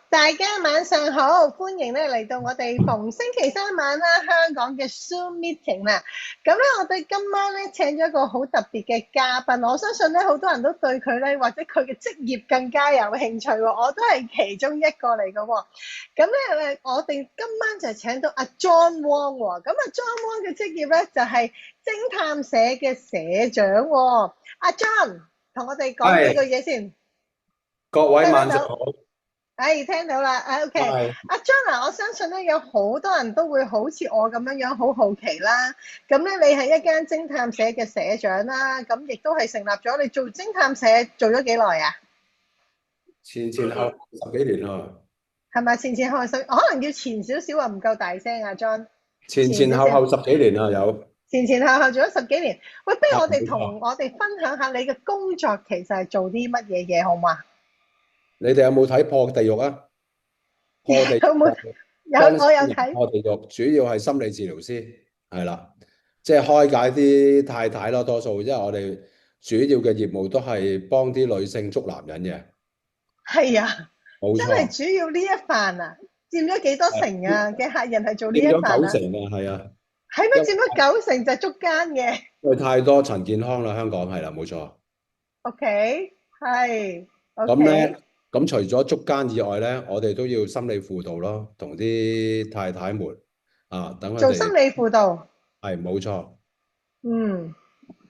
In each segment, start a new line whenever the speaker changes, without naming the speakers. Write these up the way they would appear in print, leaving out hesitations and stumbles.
大家晚上好，歡迎咧嚟到我哋逢星期三晚啦，香港嘅 Zoom meeting 啦。咁咧，我哋今晚咧請咗一個好特別嘅嘉賓，我相信咧好多人都對佢咧或者佢嘅職業更加有興趣喎，我都係其中一個嚟嘅喎。咁咧我哋今晚就請到阿 John Wong 喎。咁啊，John Wong 嘅職業咧就係偵探社嘅社長喎。阿 John 同我哋講幾句
係，
嘢先，
各位
聽唔聽到？
晚上好。
聽到啦，OK。
係，
阿 John 啊，我相信咧有好多人都會好似我咁樣好好奇啦。咁咧，你係一間偵探社嘅社長啦，咁亦都係成立咗。你做偵探社做咗幾耐啊？
前後10幾年啊，
係咪前前後後可能要前少少啊？唔夠大聲啊，John。
前
前少少，
前後後10幾年啊，有。
前前後後做咗十幾年。喂，不如
係，
我哋
冇錯。
同我哋分享下你嘅工作其實係做啲乜嘢嘢，好嘛？
你哋有冇睇破地獄啊？破地
有冇？
獄，真
我有
心人
睇。
破地獄，主要係心理治療師，係啦，即係開解啲太太咯，多數，因為我哋主要嘅業務都係幫啲女性捉男人嘅，
係啊，真係
冇錯。
主要呢一範啊，佔咗幾多成
係
啊嘅客人係做呢一
佔咗
範啊？
九成啊，係啊，
係咩？
因為
佔咗九成就係捉奸嘅。
因為太多陳健康啦，香港係啦，冇錯。
OK，係
咁
OK，
咧，咁除咗捉奸以外咧，我哋都要心理輔導咯，同啲太太們啊，等佢哋
做心理輔導。
係冇錯，
嗯，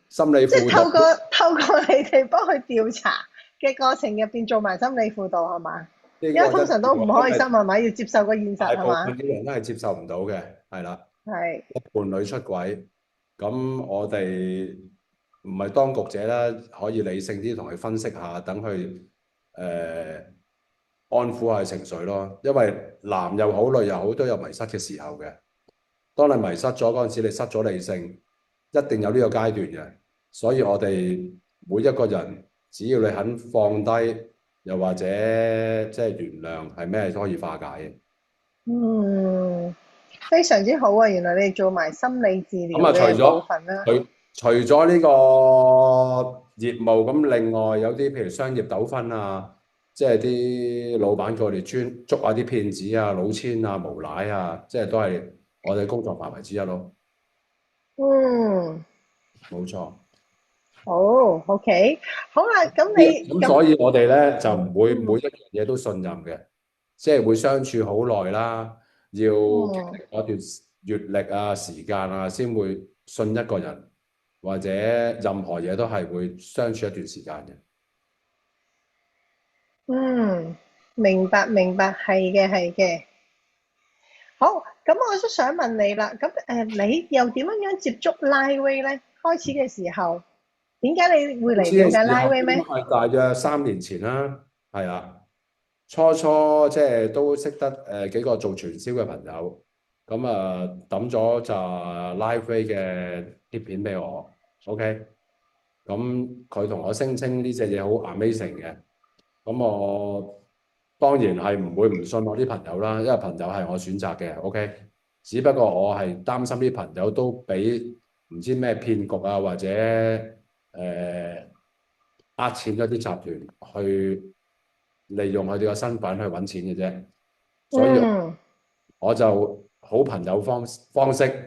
心理輔導
即係透過你哋幫佢調查嘅過程入邊做埋心理輔導係嘛？因為
呢個一
通常都唔
定要，因為
開心係咪？要接受個現實
大部分
係嘛？
嘅人都係接受唔到嘅，係啦，
係。
伴侶出軌，咁我哋唔係當局者啦，可以理性啲同佢分析下，等佢安撫下情緒咯，因為男又好，女又好，都有迷失嘅時候嘅。當你迷失咗嗰陣時，你失咗理性，一定有呢個階段嘅。所以我哋每一個人，只要你肯放低，又或者即係原諒，係咩都可以化解嘅。
嗯，非常之好啊！原來你哋做埋心理治
咁啊，
療嘅部分啦。
除咗呢個業務，咁另外有啲譬如商業糾紛啊，即係啲老闆叫我哋專捉下啲騙子啊、老千啊、無賴啊，即係都係我哋工作範圍之一咯。
嗯。
冇錯。
好，OK，好啦，咁你
咁
咁。
所以我哋咧就唔會每
嗯。
一樣嘢都信任嘅，即係會相處好耐啦，要經
嗯。
歷一段閲歷啊、時間啊，先會信一個人，或者任何嘢都係會相處一段時間嘅。
嗯，明白明白，係嘅係嘅。好，咁我都想問你啦，咁你又點樣樣接觸拉威咧？開始嘅時候，點解你會
開始
嚟了解
嘅時候
拉威咩？
應該係大約3年前啦，係啊，初初即係都識得幾個做傳銷嘅朋友，咁啊抌咗就 Liveway 嘅貼片俾我，OK。咁佢同我聲稱呢隻嘢好 amazing 嘅，咁我當然係唔會唔信我啲朋友啦，因為朋友係我選擇嘅，OK。只不過我係擔心啲朋友都俾唔知咩騙局啊，或者錢咗啲集團去利用佢哋個身份去揾錢嘅啫，所以
嗯。
我就好朋友方式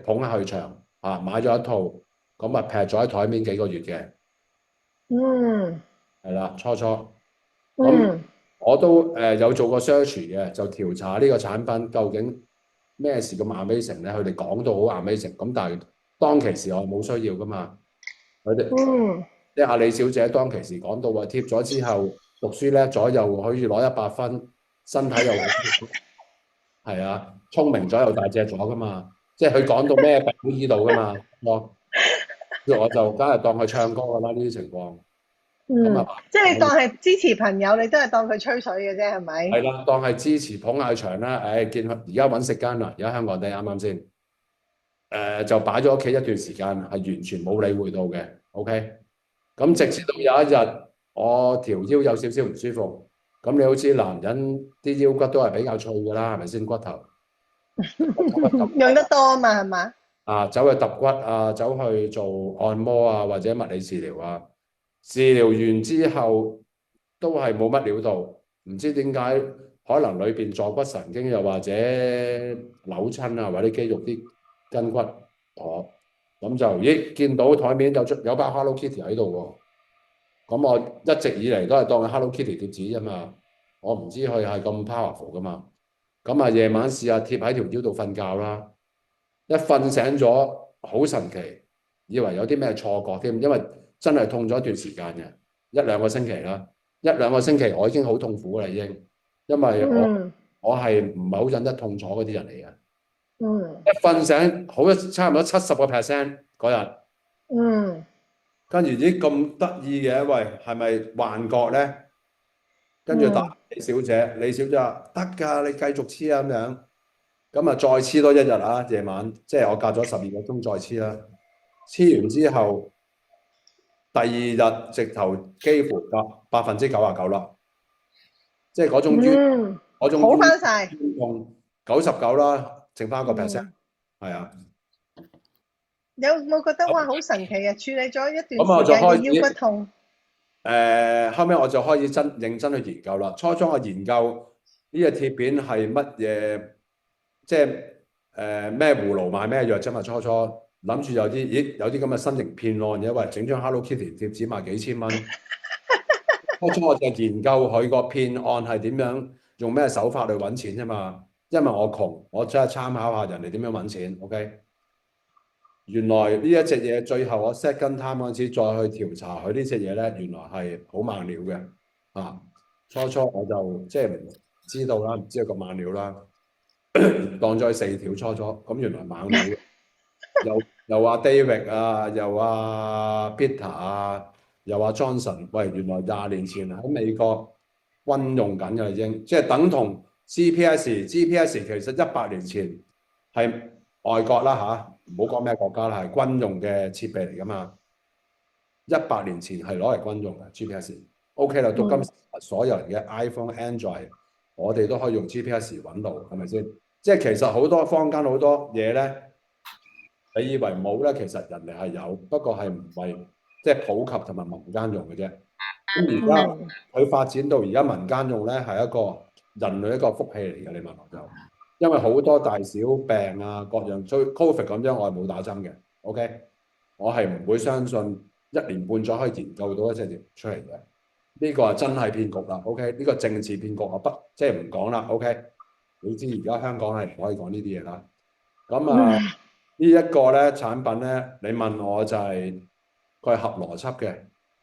捧下去場啊，買咗一套，咁啊劈咗喺台面幾個月嘅。
嗯。
係啦，初初咁
嗯。
我都有做過 search 嘅，就調查呢個產品究竟咩事咁 amazing 咧？佢哋講到好 amazing，咁但係當其時我冇需要噶嘛。佢哋
嗯。
即係阿李小姐當其時講到話貼咗之後讀書叻咗，又可以攞100分，身體又好，係啊，聰明咗又大隻咗噶嘛。即係佢講到咩病都醫到噶嘛。我就梗係當佢唱歌噶啦呢啲情況。咁
嗯，
啊。
即係你當係支持朋友，你都係當佢吹水嘅啫，係咪？
係啦，當係支持捧下場啦。誒，見佢而家揾食艱難，而家香港地啱啱先？就擺咗屋企一段時間，係完全冇理會到嘅。OK，咁直至到有一日，我條腰有少少唔舒服。咁你好似男人啲腰骨都係比較脆㗎啦，係咪先？骨頭
用得多啊嘛，係嘛？
啊，走去揼骨啊，走去做按摩啊，或者物理治療啊。治療完之後都係冇乜料到，唔知點解可能裏邊坐骨神經又或者扭親啊，或者肌肉啲筋骨妥，咁就咦見到台面有包 Hello Kitty 喺度喎，咁我一直以嚟都係當佢 Hello Kitty 貼紙啫嘛，我唔知佢係咁 powerful 噶嘛，咁啊夜晚試下貼喺條腰度瞓覺啦，一瞓醒咗好神奇，以為有啲咩錯覺添，因為真係痛咗一段時間嘅，一兩個星期啦，一兩個星期我已經好痛苦啦已經。因為
嗯
我係唔係好忍得痛楚嗰啲人嚟嘅，
嗯
一瞓醒好差唔多70%嗰日，
嗯
跟住咦咁得意嘅，喂係咪幻覺咧？跟住打
嗯
李小姐，李小姐話得㗎，你繼續黐啊咁樣，咁啊再黐多一日啊，夜晚即係我隔咗12個鐘再黐啦，黐完之後第二日直頭幾乎99%啦，即係
嗯，
嗰種
好翻晒。
用99啦，剩翻1%，
嗯，
係啊。
有冇覺得哇好神奇啊？處理咗一段
咁我
時間嘅
就開始
腰骨痛。
後尾我就開始認真去研究啦。初初我研究呢個貼片係乜嘢，即係咩葫蘆賣咩藥啫嘛。初初諗住有啲咁嘅新型騙案嘅，喂整張 Hello Kitty 貼紙賣幾千蚊。初初我就研究佢個騙案係點樣，用咩手法去揾錢啫嘛。因為我窮，我真係參考下人哋點樣揾錢。OK。原來呢一隻嘢最後我 second time 嗰陣時再去調查佢呢隻嘢咧，原來係好猛料嘅啊！初初我就即係唔知道啦，唔知道咁猛料啦，當咗4條初初，咁原來猛料嘅，又話 David 啊，又話 Peter 啊，又話 Johnson，喂，原來20年前喺美國軍用緊嘅已經，即係等同 GPS，GPS 其實100年前係外國啦嚇，唔好講咩國家啦，係軍用嘅設備嚟噶嘛。100年前係攞嚟軍用嘅 GPS。OK 啦，到今時所有人嘅 iPhone、Android，我哋都可以用 GPS 揾路，係咪先？即係其實好多坊間好多嘢咧，你以為冇咧，其實人哋係有，不過係唔係即係普及同埋民間用嘅啫。咁而家
嗯
佢發展到而家民間用咧，係一個人類一個福氣嚟嘅。你問我就，因為好多大小病啊，各樣，所以 Covid 咁樣，我係冇打針嘅。OK，我係唔會相信1年半載可以研究到一隻藥出嚟嘅。呢個係真係騙局啦。OK，呢個政治騙局我不即係唔講啦。OK，你知而家香港係唔可以講呢啲嘢啦。咁啊，呢一個咧產品咧，你問我就係佢係合邏輯嘅。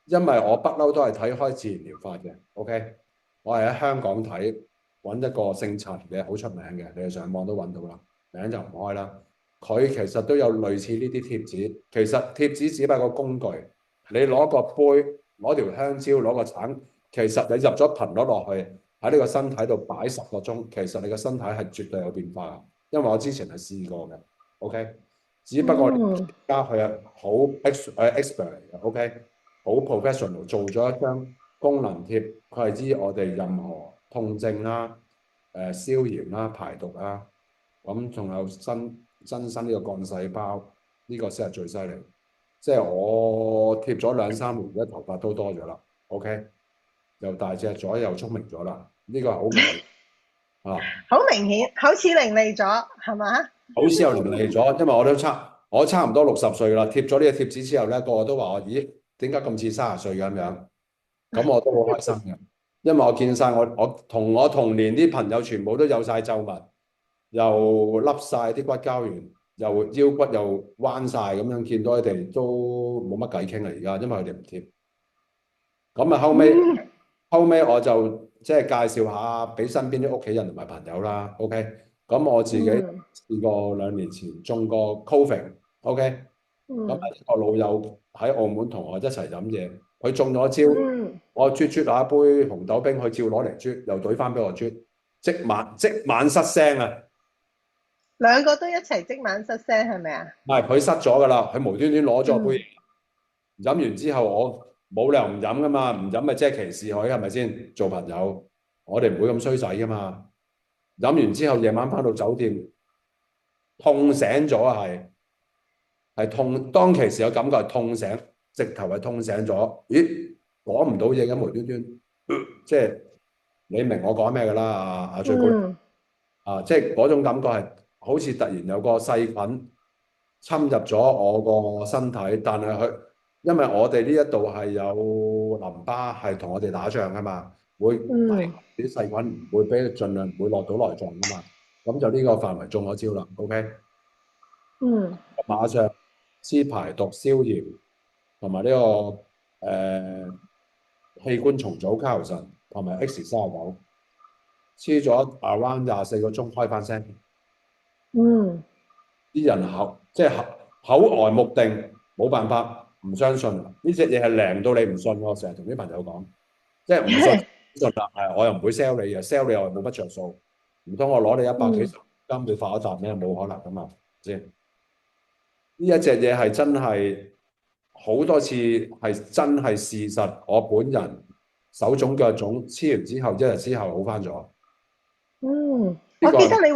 因為我不嬲都係睇開自然療法嘅，OK，我係喺香港睇，揾一個姓陳嘅好出名嘅，你哋上網都揾到啦，名就唔開啦。佢其實都有類似呢啲貼紙，其實貼紙只不過個工具，你攞個杯，攞條香蕉，攞個橙，其實你入咗頻率落去喺呢個身體度擺10個鐘，其實你個身體係絕對有變化，因為我之前係試過嘅，OK，只不過而家佢係好 expert 嚟嘅，OK。好 professional 做咗一張功能貼，佢係知我哋任何痛症啦、消炎啦、排毒啦，咁仲有增生呢個幹細胞，呢個先係最犀利。即係我貼咗2、3年，而家頭髮都多咗啦。OK，又大隻咗，又聰明咗啦。呢個係好明顯啊，
好明顯，好似伶俐咗，係嘛？
好似又伶俐咗，因為我差唔多60歲啦，貼咗呢個貼紙之後咧，個個都話我，咦，點解咁似30歲咁樣？咁我都好開心嘅，因為我見晒我同年啲朋友全部都有晒皺紋，又凹晒啲骨膠原，又腰骨又彎晒咁樣，見到佢哋都冇乜偈傾啦而家，因為佢哋唔貼。咁啊後尾我就即係介紹下俾身邊啲屋企人同埋朋友啦。OK，咁我自己試過2年前中過 Covid。OK，咁一個老友喺澳門同我一齊飲嘢，佢中咗招，我啜下一杯紅豆冰，佢照攞嚟啜，又懟翻俾我啜，即晚失聲啊！
兩個都一齊即晚失聲係咪啊？
唔係佢失咗噶啦，佢無端端攞咗杯，飲完之後我冇理由唔飲噶嘛，唔飲咪即係歧視佢係咪先？做朋友我哋唔會咁衰仔噶嘛。飲完之後夜晚翻到酒店痛醒咗啊，係痛，當其時有感覺係痛醒，直頭係痛醒咗。咦，講唔到嘢咁無端端，即係你明我講咩㗎啦？最高
嗯
即係嗰種感覺係好似突然有個細菌侵入咗我個身體，但係因為我哋呢一度係有淋巴係同我哋打仗㗎嘛，會抵
嗯
啲細菌唔會俾佢盡量唔會落到內臟㗎嘛，咁就呢個範圍中咗招啦。OK，
嗯
馬上支排毒消炎，同埋呢個器官重組卡喉神同埋 X39，黐咗 around 24個鐘開翻聲。
嗯，
啲人即係口呆目定，冇辦法唔相信呢隻嘢係靈到你唔信。我成日同啲朋友講，即係唔信啦，係我又唔會 sell 你嘅，sell 你又冇乜着數，唔通我攞你100幾十
嗯
金你發一啖咩？冇可能噶嘛，先呢一隻嘢係真係好多次係真係事實，我本人手腫腳腫，黐完之後1日之後好翻咗。
嗯，
呢個係
我記得你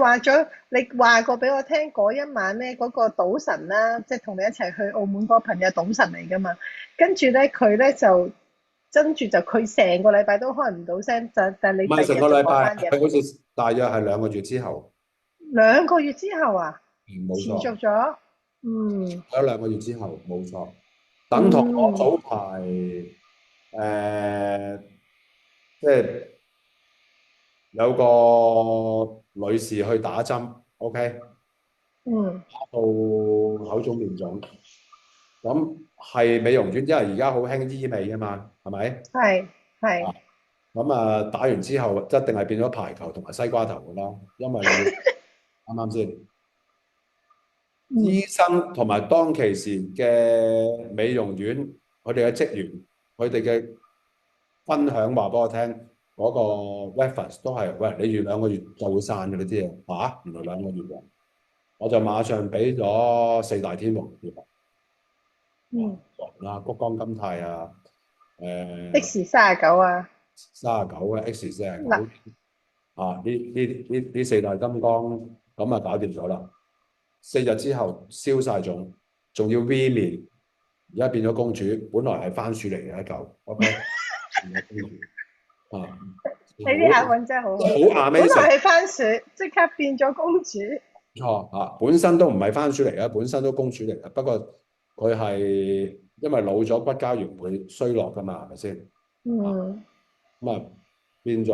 話過俾我聽嗰一晚咧，嗰個賭神啦，即係同你一齊去澳門嗰個朋友賭神嚟噶嘛，跟住咧佢咧就跟住就佢成個禮拜都開唔到聲，但係你
唔係成
第二日就
個禮拜？
開翻嘅，
佢好似大約係2個月之後，2
個月之後啊，持
冇錯。
續咗，嗯
有2個月之後，冇錯，等同我
嗯
早排誒，即係有個女士去打針，OK，
嗯，
打到口腫面腫，咁係美容院，因為而家好興醫美啊嘛，係咪？
係係，
咁打完之後一定係變咗排球同埋西瓜頭噶啦，因為你啱啱先？醫
嗯
生同埋當其時嘅美容院，佢哋嘅職員，佢哋嘅分享話俾我聽，嗰個 reference 都係，喂，你預2個月就會散嘅呢啲嘢，原來2個月喎，我就馬上俾咗4大天王貼
嗯
啦，谷胱甘肽啊，，X39
啊，39
啊，X49
嗱，
呢4大金剛咁啊搞掂咗啦。4日之後消晒腫，仲要 V 面，而家變咗公主，本來係番薯嚟嘅一嚿，OK，變咗公主
你啲押韻真係好好，
好
本
amazing，
來係番薯，即刻變咗公主，
錯本身都唔係番薯嚟嘅，本身都公主嚟嘅，不過佢係因為老咗骨膠原會衰落噶嘛，係咪先？
嗯
咁變咗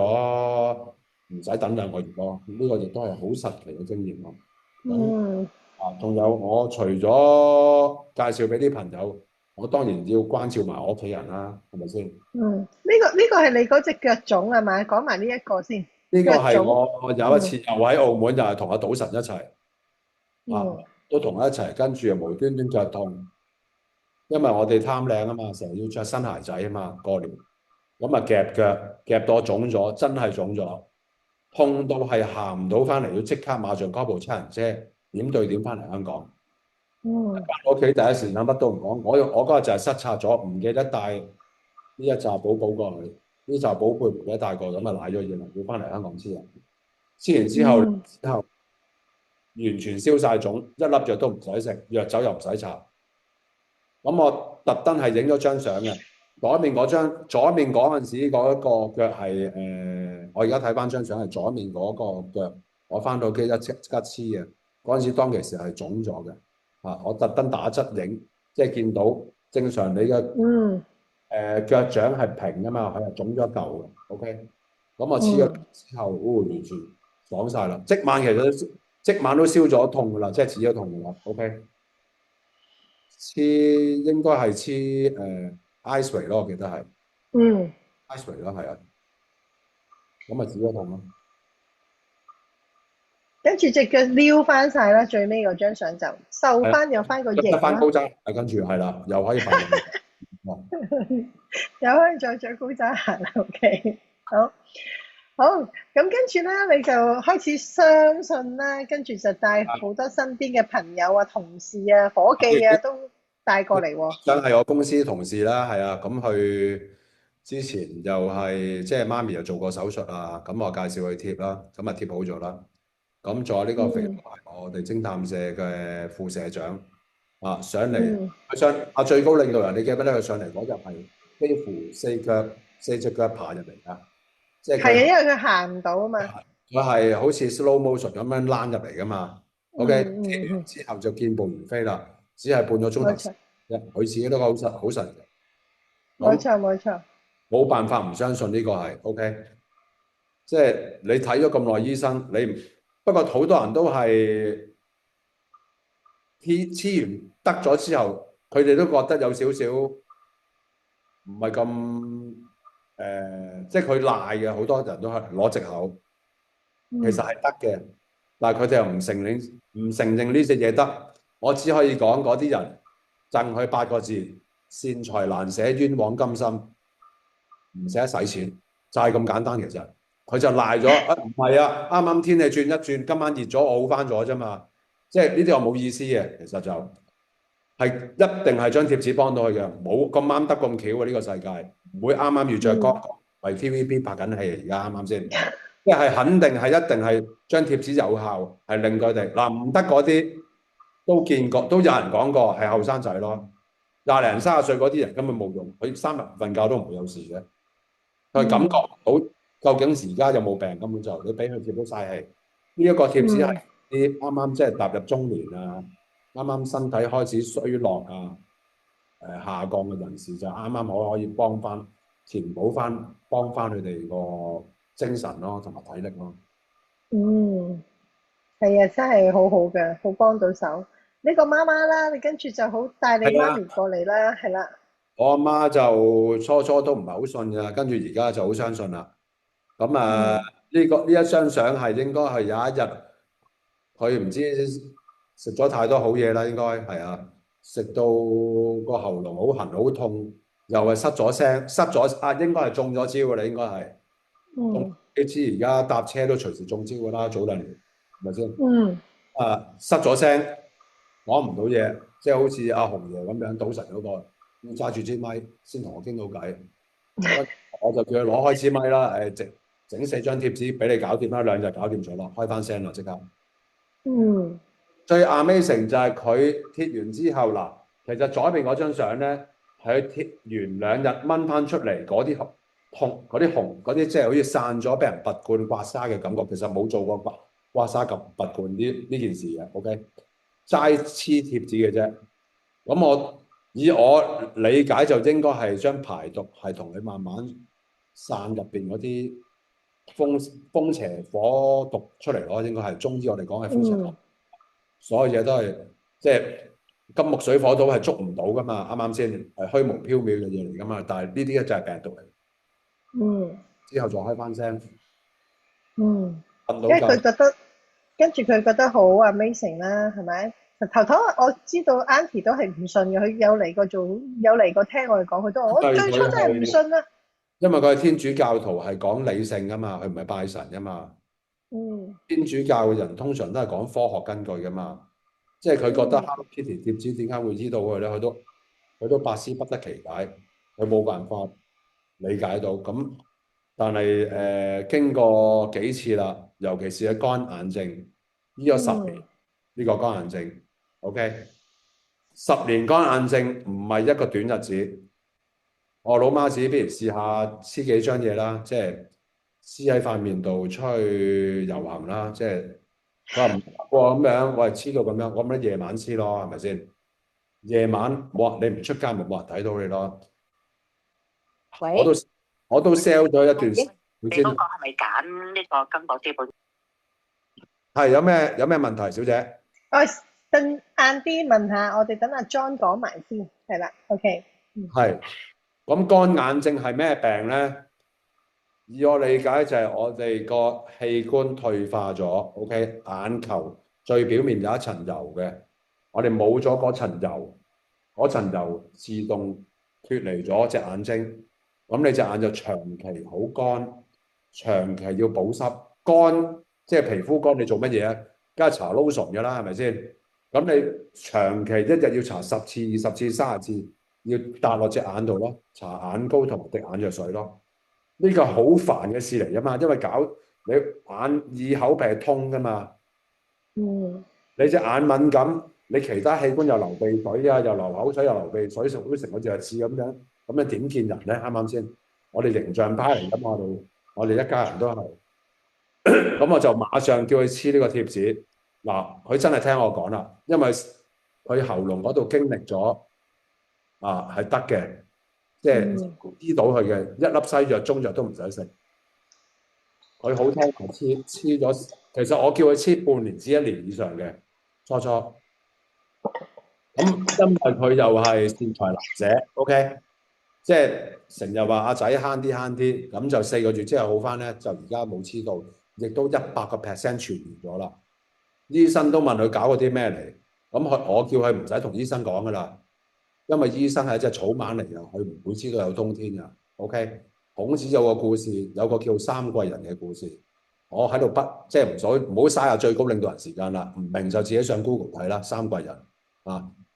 唔使等2個月咯，呢個亦都係好神奇嘅經驗咯。咁
嗯。
仲有我除咗介紹俾啲朋友，我當然要關照埋我屋企人啦，係咪先？
嗯，呢個係你嗰隻腳腫係咪？講埋呢一個先，
呢個係
腳腫。
我有一
嗯
次又喺澳門，又係同阿賭神一齊
嗯
都同佢一齊，跟住又無端端腳痛，因為我哋貪靚啊嘛，成日要着新鞋仔啊嘛，過年咁夾腳夾到我腫咗，真係腫咗，痛到係行唔到翻嚟，要即刻馬上 call 部七人車點對點翻嚟香港。
嗯
我屋企第一時間乜都唔講，我嗰日就係失策咗，唔記得帶呢一紮寶寶過去，呢紮寶貝唔記得帶過，咁賴咗嘢啦，要翻嚟香港黐人。黐完
嗯
之後完全消晒腫，一粒藥都唔使食，藥酒又唔使搽。咁我特登係影咗張相嘅，左面嗰陣時嗰一個腳係我而家睇翻張相係左面嗰個腳，我翻到機即刻黐嘅，嗰陣時當其時係腫咗嘅。我特登打側影，即係見到正常你嘅
嗯
腳掌係平噶嘛，佢係腫咗一嚿嘅。OK，咁我黐咗
嗯，
之後，完全爽晒啦。即晚都消咗痛噶啦，即係止咗痛噶啦。OK，應該係Iceway 咯，我記得係
嗯，Iceway
咯，係啊，咁咪止咗痛咯。
跟住隻腳撩翻晒啦，最尾嗰張相就瘦
係啊，
翻有翻個型啦，
得翻高踭，跟住係啦，又可以發力。
又可以再着高踭行啦。OK，好。好，咁跟住咧，你就開始相信啦，跟住就帶好多身邊嘅朋友啊、同事啊、伙計啊都帶過嚟喎。
真係我公司同事啦，係啊，咁佢之前又係即係媽咪又做過手術啊，咁我介紹佢貼啦，咁貼好咗啦。咁仲有呢個肥佬
嗯
係我哋偵探社嘅副社長上嚟，
嗯
最高領導人，你記唔記得佢上嚟嗰日係幾乎四隻腳爬入嚟㗎？即係
係啊，因為佢行唔到啊嘛。
佢係好似 slow motion 咁樣躝入嚟噶嘛。OK，貼完
嗯嗯嗯，
之後就健步如飛啦，只係半個鐘頭時
冇錯
間，佢自己都好神嘅。
冇
咁
錯冇錯。
冇辦法唔相信呢個係 OK，即係你睇咗咁耐醫生，你唔不過好多人都係黐完得咗之後，佢哋都覺得有少少唔係咁即係佢賴嘅，好多人都係攞藉口，其實
嗯
係得嘅，但係佢哋又唔承認呢隻嘢得。我只可以講嗰啲人贈佢8個字：善財難捨，冤枉甘心，唔捨得使錢，就係咁簡單。其實佢就賴咗，唔係啊，啱啱天氣轉一轉，今晚熱咗，我好翻咗啫嘛。即係呢啲我冇意思嘅，其實就係一定係張貼紙幫到佢嘅，冇咁啱得咁巧嘅呢個世界，唔會啱啱遇着
嗯
光為 TVB 拍緊戲，而家啱啱先，即係肯定係一定係張貼紙有效，係令佢哋嗱唔得嗰啲都見過，都有人講過係後生仔咯，20零30歲嗰啲人根本冇用，佢3日唔瞓覺都唔會有事嘅。佢感覺
嗯
唔到究竟而家有冇病，根本就你俾佢貼到晒氣。呢一個貼紙係
嗯
啲啱啱即係踏入中年啊，啱啱身體開始衰落啊，下降嘅人士就啱啱可以幫翻填補翻，幫翻佢哋個精神咯，同埋體力咯。
嗯，係啊，真係好好嘅，好幫到手。呢個媽媽啦，你跟住就好帶你
係啊，
媽咪過嚟啦，係啦。
我阿媽就初初都唔係好信㗎，跟住而家就好相信啦。咁啊，
嗯
呢一張相係應該係有一日佢唔知食咗太多好嘢啦，應該係啊，食到個喉嚨好痕好痛，又係失咗聲，失咗啊，應該係中咗招㗎啦，應該係中。
嗯
你知而家搭車都隨時中招㗎啦，早兩年係咪先？
嗯
啊，失咗聲，講唔到嘢，即係好似阿紅爺咁樣，賭神嗰個要揸住支咪先同我傾到偈。跟我就叫佢攞開支咪啦，整4張貼紙俾你搞掂啦，2日搞掂咗啦，開翻聲啦即刻。
嗯
最 amazing 就係佢貼完之後嗱，其實左邊嗰張相咧，係佢貼完2日掹翻出嚟嗰啲紅嗰啲，即係好似散咗俾人拔罐刮痧嘅感覺，其實冇做過刮痧及拔罐呢件事嘅，OK，齋黐貼紙嘅啫。咁以我理解就應該係將排毒係同你慢慢散入邊嗰啲風邪火毒出嚟咯，應該係中醫我哋講係風邪火。
嗯
所有嘢都係即係金木水火土係捉唔到噶嘛，啱啱先係虛無縹緲嘅嘢嚟噶嘛，但係呢啲咧就係病毒嚟，
嗯
之後再開翻聲，
嗯，
瞓
因為
到覺。
佢覺得，跟住佢覺得好 amazing 啦，係咪？頭頭我知道 Auntie 都係唔信嘅，佢有嚟過聽我哋講，佢都話我最初真係唔信啦。
因為佢係天主教徒，係講理性噶嘛，佢唔係拜神噶嘛。
嗯
天主教嘅人通常都係講科學根據噶嘛，即係佢覺得
嗯
Hello Kitty 貼紙點解會醫到佢咧？佢都百思不得其解，佢冇辦法理解到。咁但係經過幾次啦，尤其是喺乾眼症醫咗10年，
嗯
呢個乾眼症，OK，10年乾眼症唔係一個短日子。我老媽子不如試下黐幾張嘢啦，即係黐喺塊面度出去遊行啦。即係佢話唔得喎咁樣，我係黐到咁樣，我咪夜晚黐咯，係咪先？夜晚冇人，你唔出街咪冇人睇到你咯。我都
喂，
我都 sell 咗一段時
你
間先。
嗰個係咪揀呢個金箔基本？
係有咩問題，小姐？
我等晏啲問下，我哋等阿 John 講埋先，係啦，OK，
係咁乾眼症係咩病咧？以我理解就係我哋個器官退化咗，OK，眼球最表面有一層油嘅，我哋冇咗嗰層油，嗰層油自動脫離咗隻眼睛，咁你隻眼就長期好乾，長期要保濕，乾即係皮膚乾，你做乜嘢啊？梗係搽 lotion 㗎啦，係咪先？咁你長期一日要搽10次、20次、30次，要搭落隻眼度咯，搽眼膏同埋滴眼藥水咯。呢個好煩嘅事嚟㗎嘛，因為搞你眼耳口鼻係通㗎嘛，
嗯
你隻眼敏感，你其他器官又流鼻水啊，又流口水，又流鼻水，成好似成個弱智咁樣點見人咧？啱啱先？我哋形象派嚟㗎嘛，我哋我哋一家人都係。咁我就馬上叫佢黐呢個貼紙。嗱，佢真係聽我講啦，因為佢喉嚨嗰度經歷咗係得嘅，即係醫到佢嘅一粒西藥中藥都唔使食。佢好聽話黐咗，其實我叫佢黐半年至1年以上嘅初初。咁因為佢又係善財難捨 ，OK， 即係成日話阿仔慳啲，咁就4個月之後好翻咧，就而家冇黐到，亦都100% 痊癒咗啦。醫生都問佢搞過啲咩嚟，咁我叫佢唔使同醫生講噶啦，因為醫生係一隻草蜢嚟㗎，佢唔會知道有冬天㗎。OK，孔子有個故事，有個叫三貴人嘅故事，我喺度即係唔好嘥下最高領導人時間啦，唔明就自己上 Google 睇啦。三貴人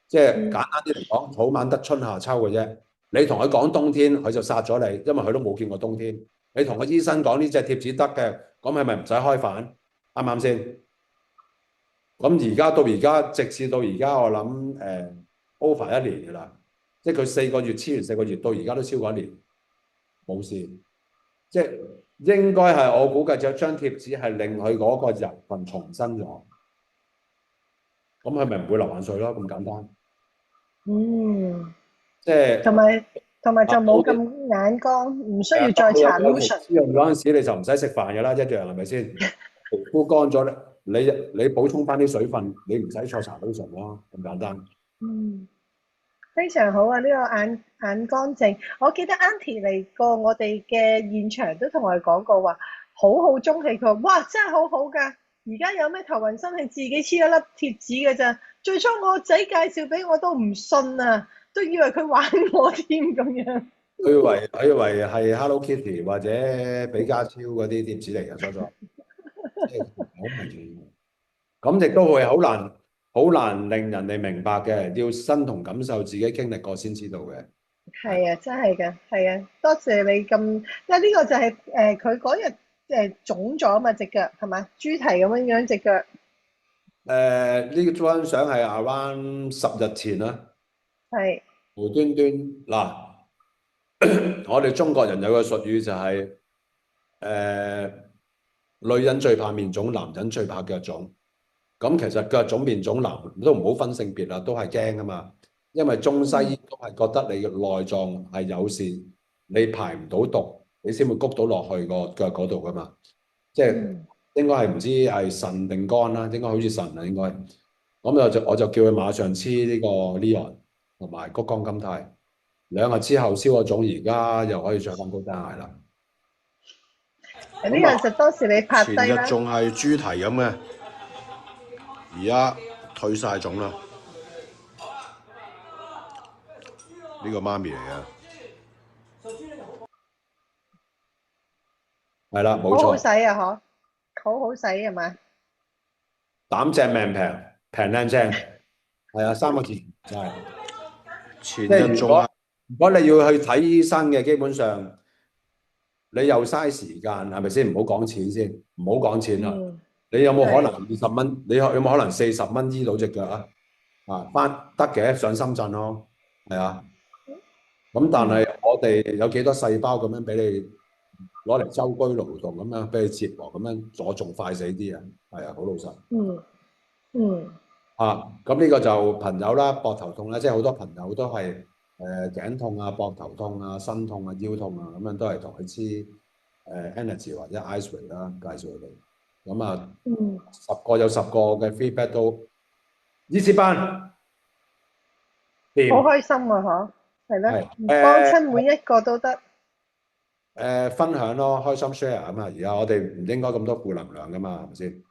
即係簡單啲嚟講，草蜢得春夏秋嘅啫。你同佢講冬天，佢就殺咗你，因為佢都冇見過冬天。你同個醫生講呢隻貼紙得嘅，咁係咪唔使開飯？啱唔啱先？咁而家到而家，直至到而家，我諗over 1年㗎啦，即係佢4個月黐完4個月，到而家都超過1年，冇事。即係應該係我估計，有張貼紙係令佢嗰個人份重生咗。咁佢咪唔會流眼水咯？咁簡單。即係
同埋就冇咁眼乾，唔需要再搽 lotion。
用嗰陣時你就唔使食飯㗎啦，一樣係咪先？皮膚乾咗咧，你補充翻啲水分，你唔使再搽 lotion 咯，咁簡單。
非常好啊！呢個眼乾淨，我記得 Auntie 嚟過我哋嘅現場都同我哋講過話，好中氣。佢話：哇，真係好好㗎！而家有咩頭暈身氣，自己黐一粒貼紙㗎咋。最初我仔介紹俾我都唔信啊，都以為佢玩我添咁樣。
佢以為係 Hello Kitty 或者比加超嗰啲貼紙嚟嘅，初初。即係好明顯。咁亦都會好難令人哋明白嘅，要身同感受，自己經歷過先知道嘅。
係啊，真係㗎，係啊，多謝你咁，因為呢個就係佢嗰日腫咗嘛，隻腳係嘛，豬蹄咁樣隻腳。
呢張相係 around 10日前啦。
係。
無端端嗱，我哋中國人有個術語就係女人最怕面腫，男人最怕腳腫。咁其實腳腫面腫男都唔好分性別啦，都係驚㗎嘛。因為中西醫都係覺得你嘅內臟係有事，你排唔到毒，你先會谷到落去個腳嗰度㗎嘛。即係應該係唔知係腎定肝啦，應該好似腎啊應該。咁我就叫佢馬上黐呢個 Leon 同埋谷胱甘肽。2日之後消咗腫，而家又可以着翻高踭鞋啦。
呢個就當時你拍低啦。
前日仲係豬蹄咁嘅，而家退晒腫啦。呢個媽咪嚟嘅，
係啦，冇錯。
好好洗啊，嗬，好好洗係嘛？
膽正命平，平靚正，係啊，3個字就係。
前日仲係。
如果你要去睇醫生嘅，基本上你又嘥時間，係咪先？唔好講錢先，唔好講錢啦。你有冇可能20蚊？你有冇可能40蚊醫到隻腳啊？翻得嘅，上深圳咯，係啊。咁但係我哋有幾多細胞咁樣俾你攞嚟周居勞動咁樣俾你折磨，咁樣我仲快死啲啊！係啊，好老實。咁呢個就朋友啦，膊頭痛啦，即係好多朋友都係頸痛啊、膊頭痛啊、身痛啊、腰痛啊，咁樣都係同佢黐Energy 或者 Ice-Ray 啦，介紹佢哋。咁10個有10個嘅 feedback 都醫治班，
好開心啊！嗬，係咯，幫親每一個都得。
分享咯，開心 share 啊嘛！而家我哋唔應該咁多負能量噶嘛，係咪先？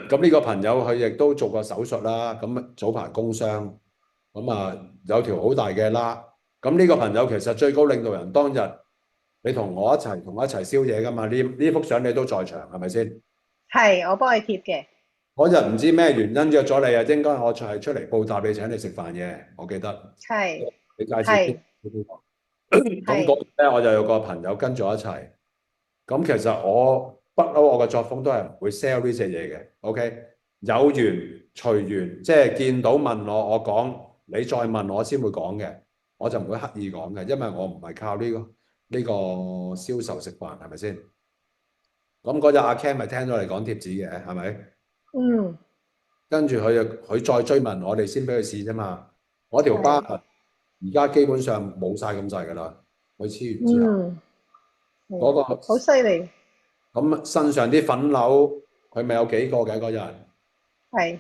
咁呢個朋友佢亦都做過手術啦，咁早排工傷，有條好大嘅疤。咁呢個朋友其實最高領導人當日，你同我一齊宵夜噶嘛？呢幅相你都在場係咪先？係，
我幫你貼嘅。
嗰日唔知咩原因約咗你啊？應該我就係出嚟報答你，請你食飯嘅，我記得。
係。
你介紹。咁嗰日咧，我就有個朋友跟住我一齊。咁其實我嘅作風都係唔會 sell 呢隻嘢嘅。OK， 有緣隨緣，即係見到問我講，你再問我先會講嘅。我就唔會刻意講嘅，因為我唔係靠呢個銷售食飯，係咪先？咁嗰日阿 Ken 咪聽咗你講貼紙嘅，係咪？
嗯，
跟住佢再追問我哋先俾佢試啫嘛。我條疤而家基本上冇晒咁滯㗎啦，佢黐完之後，嗰個
好犀利。
咁身上啲粉瘤，佢咪有幾個嘅嗰日？
係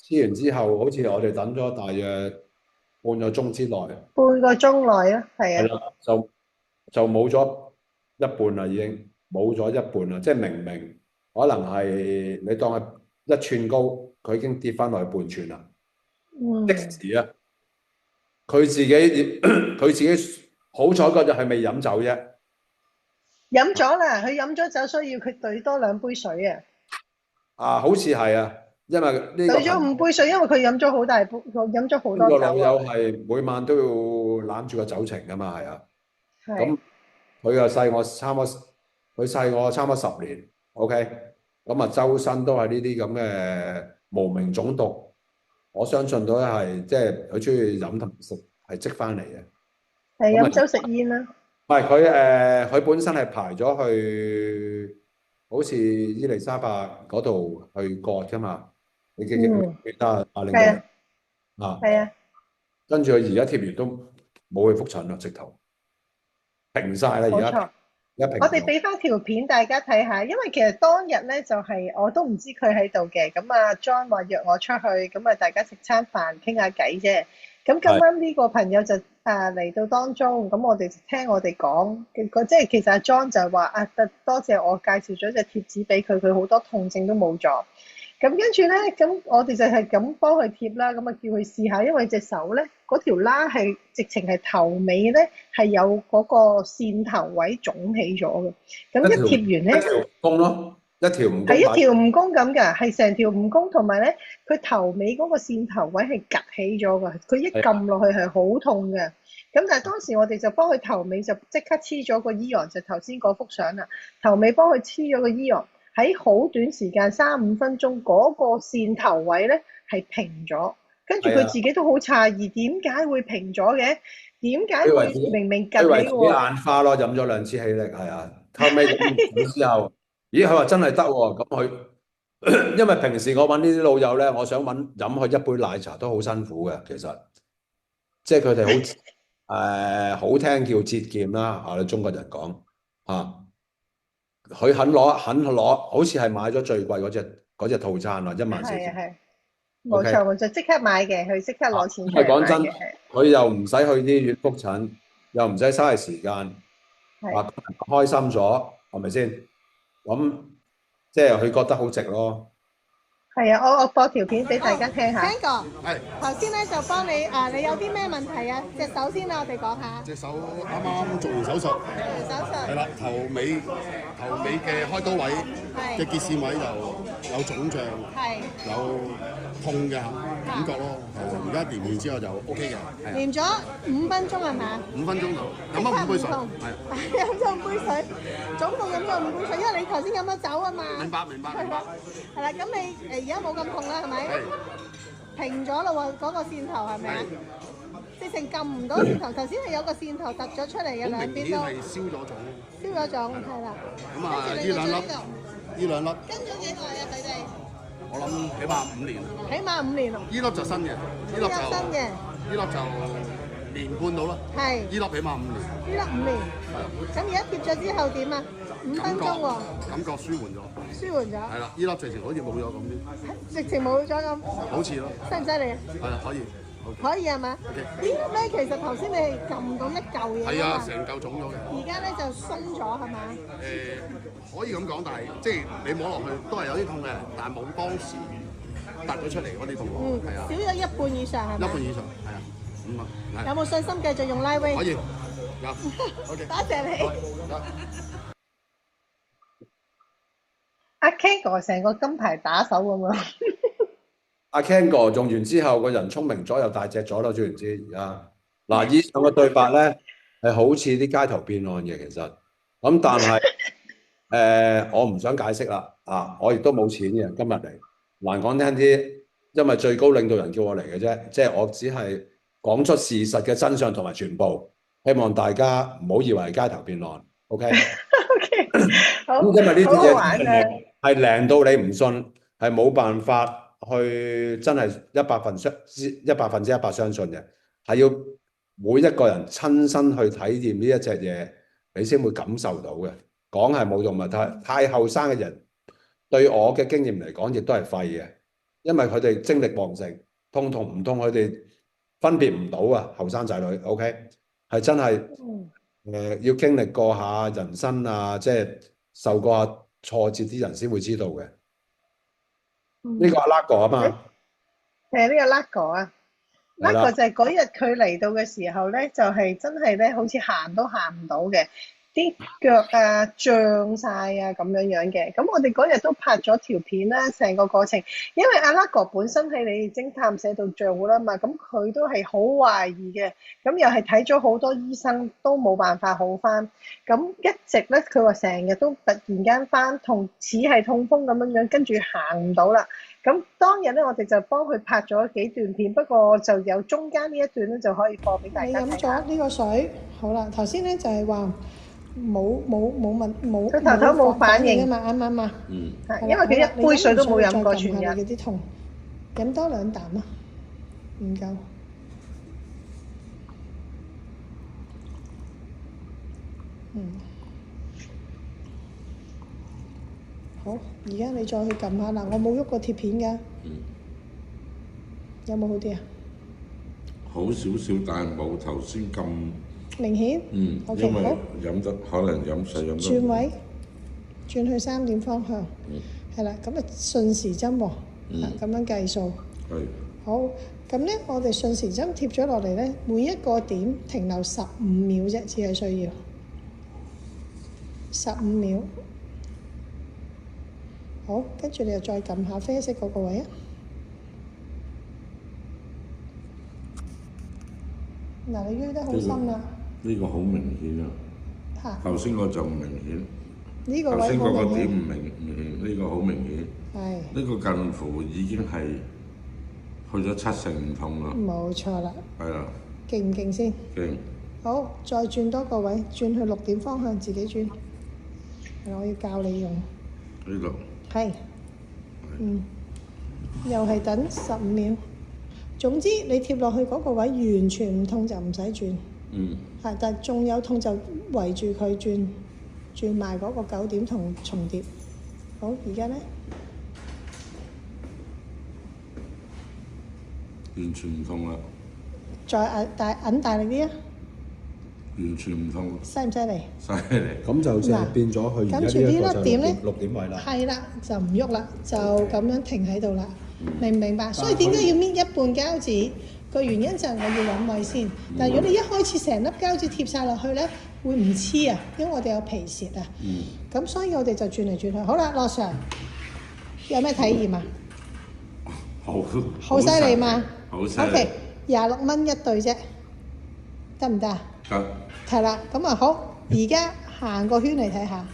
黐完之後，好似我哋等咗大約半個鐘之內，
半個鐘內啊，係啊，
係啦，就冇咗一半啦，已經冇咗一半啦。即係明明可能係你當係一寸高，佢已經跌翻落去半寸啦。即時啊！佢自己好彩嗰日係未飲酒啫。
飲咗啦，佢飲咗酒，所以要佢兌多2杯水啊。
好似係啊，因為呢個
兌咗5杯水，因為佢飲咗好大杯，佢飲咗好多酒。
呢個老友係每晚都要攬住個酒情噶嘛，係啊。咁佢又細我差唔多，佢細我差唔多10年。OK，咁啊，周身都係呢啲咁嘅無名腫毒，我相信都係即係佢中意飲同食係積翻嚟嘅。
係飲酒食煙啦。
唔係佢本身係排咗去好似伊麗莎白嗰度去割㗎嘛，你記得阿領導啊？係啊。跟住佢而家貼完都冇去覆診啦，直頭平晒啦，而家一平。
我哋俾翻條片大家睇下，因為其實當日咧就係我都唔知佢喺度嘅，咁啊 John 話約我出去，咁啊大家食餐飯傾下偈啫。咁咁啱呢個朋友就嚟到當中，咁我哋聽我哋講，即係其實阿 John 就話多謝我介紹咗隻貼紙俾佢，佢好多痛症都冇咗。咁跟住咧，咁我哋就係咁幫佢貼啦，咁啊叫佢試下，因為隻手咧嗰條疤係直情係頭尾咧係有嗰個線頭位腫起咗嘅。咁一貼完咧，
一條蜈蚣咯，一條蜈蚣
係一條蜈蚣咁㗎，係成條蜈蚣，同埋咧佢頭尾嗰個線頭位係趌起咗㗎，佢一撳落去係好痛嘅。咁但係當時我哋就幫佢頭尾就即刻黐咗個伊昂，就頭先嗰幅相啦，頭尾幫佢黐咗個伊昂。喺好短時間3-5分鐘，嗰個線頭位咧係平咗，跟住佢自己都好詫異，點解會平咗嘅？點解會明明趌起喎？
以為自己眼花咯，飲咗2支喜力，係啊。後尾飲之後，咦？佢話真係得喎。咁佢因為平時我揾呢啲老友咧，我想飲佢一杯奶茶都好辛苦嘅，其實即係佢哋好好聽叫節儉啦，我哋中國人講佢肯攞，好似係買咗最貴嗰隻套餐啦，14,000。
係，冇錯，就即刻買嘅，佢即刻攞錢出嚟買嘅。
講真，佢又唔使去醫院覆診，又唔使嘥時間，開心咗，係咪先？咁即係佢覺得好值咯。
係啊，我播條片俾大家聽下。
Ken哥，頭先咧就幫你你有啲咩問題啊？隻手先啦，我哋講下。
隻手啱啱做完手術。係啦，頭尾嘅開刀位嘅結線位就有腫脹，有痛嘅感覺咯。而家練完之後就 OK 嘅。
練咗5分鐘係咪
？5分鐘到，飲咗5杯水。
係。飲咗5杯水，總共飲咗5杯水，因為你頭先飲咗酒啊嘛。
明白。
係啦，咁你而家冇咁痛啦，係咪？平咗啦喎，嗰個線頭係咪啊？直情撳唔到線頭，頭先係有個線頭突咗出嚟嘅，兩邊都。
係燒咗腫。
燒咗腫，係啦。
咁啊，呢兩粒。
跟咗幾耐啊？佢哋？
我諗起碼5年。
起碼5年咯。
呢粒就新嘅，呢粒就年半到啦。係。呢粒起碼5年。
呢粒5年。咁而家貼咗之後點啊？5分鐘喎。感覺舒緩咗。係啦，呢粒直情好似冇咗咁啲。直情冇咗咁。好似咯。犀唔犀利啊？係啊，可以。可以係嘛？呢粒咧其實頭先你係撳到一嚿嘢。係啊，成嚿腫咗嘅。而家咧就鬆咗係嘛？
可以咁講，但係即係你摸落去都係有啲痛嘅，但係冇當時突咗出嚟嗰啲痛。係啊。少咗一半以上係咪？一半以上係啊。有冇信心繼續用拉威？可以。有。OK。多謝你。
阿 Ken 哥成個金牌打手咁樣。
阿 Ken 哥用完之後，個人聰明咗又大隻咗啦，知唔知？而家嗱，以上嘅對白咧係好似啲街頭騙案嘅，其實咁，但係我唔想解釋啦。我亦都冇錢嘅，今日嚟難講聽啲，因為最高領導人叫我嚟嘅啫，即係我只係講出事實嘅真相同埋全部。希望大家唔好以為係街頭辯論，OK？
OK， 好，
咁因為呢啲
好好玩啊！
嘢係靚到你唔信，係冇辦法去真係100%相信嘅，係要每一個人親身去體驗呢一隻嘢，你先會感受到嘅。講係冇用嘅，太後生嘅人對我嘅經驗嚟講，亦都係廢嘅，因為佢哋精力旺盛，痛同唔痛佢哋分別唔到啊！後生仔女，OK？ 係真係要經歷過下人生啊，即係受過下挫折啲人先會知道嘅。呢個阿拉哥啊嘛，
係呢個拉哥啊，拉哥就係嗰日佢嚟到嘅時候咧，就係真係咧，好似行都行唔到嘅，啲腳啊脹晒啊咁樣樣嘅。咁我哋嗰日都拍咗條片啦，成個過程。因為阿拉哥本身喺你偵探社度賬戶啦嘛，咁佢都係好懷疑嘅，咁又係睇咗好多醫生都冇辦法好翻，咁一直咧佢話成日都突然間翻痛，似係痛風咁樣樣，跟住行唔到啦。咁當日咧，我哋就幫佢拍咗幾段片，不過就有中間呢一段咧就可以播俾大家睇。你飲咗呢個水，好啦，頭先咧就係話冇佢頭頭冇反應啊嘛，啱唔啱啊？係因為佢一杯水都冇飲過全日。嗰啲痛，飲多2啖啊，唔夠。好，而家你再去撳下嗱，我冇喐過貼片㗎。有冇好啲啊？
好少少，但係冇頭先咁
明顯。OK， 好。
飲得可能飲水飲得。
轉位，轉去3點方向。係啦，咁啊順時針喎。咁樣計數。係。好，咁咧我哋順時針貼咗落嚟咧，每一個點停留15秒啫，只係需要15秒。好，跟住你又再撳下啡色嗰個位啊！嗱，你淤得好深啦。呢
個好明顯啊！嚇！頭先個就唔明顯。
呢個位
頭先嗰個點唔明顯，呢個好明顯。
係。呢
個近乎已經係去咗70%唔痛啦。
冇錯啦。
係啦。
勁唔勁先？
勁。
好，再轉多個位，轉去6點方向，自己轉。我要教你用。
呢度。
係，又係等15秒。總之你貼落去嗰個位完全唔痛就唔使轉。係，但係仲有痛就圍住佢轉埋嗰個9點同重疊。好，而家咧，
完全唔痛啦。
再揞大力啲啊！
完全唔痛。
犀唔犀利？
犀利。
咁就即係變咗佢而家呢一個就6點位啦。
係啦，就唔喐啦，就咁樣停喺度啦。明唔明白？所以點解要搣一半膠紙？個原因就係我要揾位先。但係如果你一開始成粒膠紙貼晒落去咧，會唔黐啊？因為我哋有皮屑啊。咁所以我哋就轉嚟轉去。好啦，樂 Sir，有咩體驗啊？好犀利嘛！
好犀利。
OK， 26蚊一對啫，得唔得啊？
得。
係啦，咁啊好，而家行個圈嚟睇下。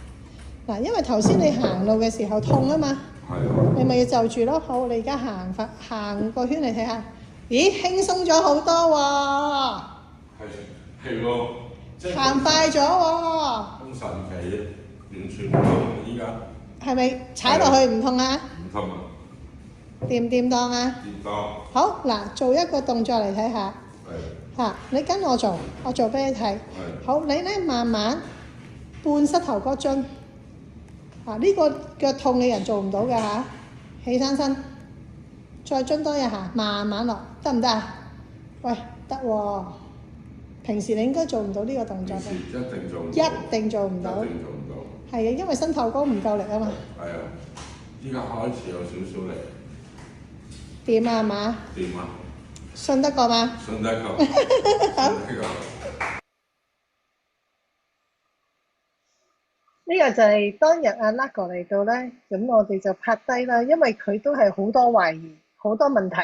嗱，因為頭先你行路嘅時候痛啊嘛。你咪要就住咯。好，你而家行個圈嚟睇下，咦，輕鬆咗好多喎。
係喎，
行快咗喎。
好神奇，完全唔痛依家。
係咪踩落去唔痛啊？
唔痛啊。
掂唔掂當啊？
掂當。
好，嗱，做一個動作嚟睇下。嚇，你跟我做，我做俾你睇。好，你咧慢慢半膝頭哥樽。呢個腳痛嘅人做唔到嘅嚇，起身身，再蹲多一下，慢慢落，得唔得啊？喂，得喎。平時你應該做唔到呢個動作嘅。一定做唔到。係啊，因為膝頭哥唔夠力啊嘛。
係啊，依家開始有少少力。
掂啊嘛？
掂啊！
信得過嗎？
信得過。好。
呢個就係當日阿 Nago 嚟到咧，咁我哋就拍低啦，因為佢都係好多懷疑、好多問題，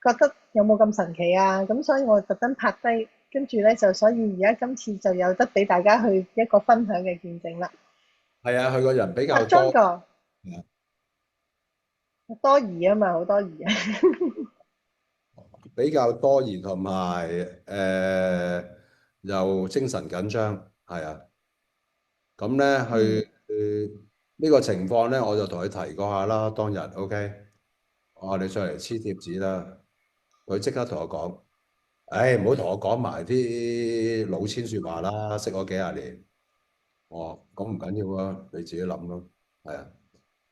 覺得有冇咁神奇啊？咁所以我特登拍低，跟住咧就所以而家今次就有得俾大家去一個分享嘅見證啦。
係啊，佢個人比較多。
裝個多疑啊嘛，好多疑啊。
比較多疑同埋又精神緊張，係啊。咁咧呢個情況咧，我就同佢提過下啦。當日 OK，我話你上嚟黐貼紙啦，佢即刻同我講：唉，唔好同我講埋啲老千説話啦，識我幾廿年。哦，咁唔緊要啊，你自己諗咯，係啊。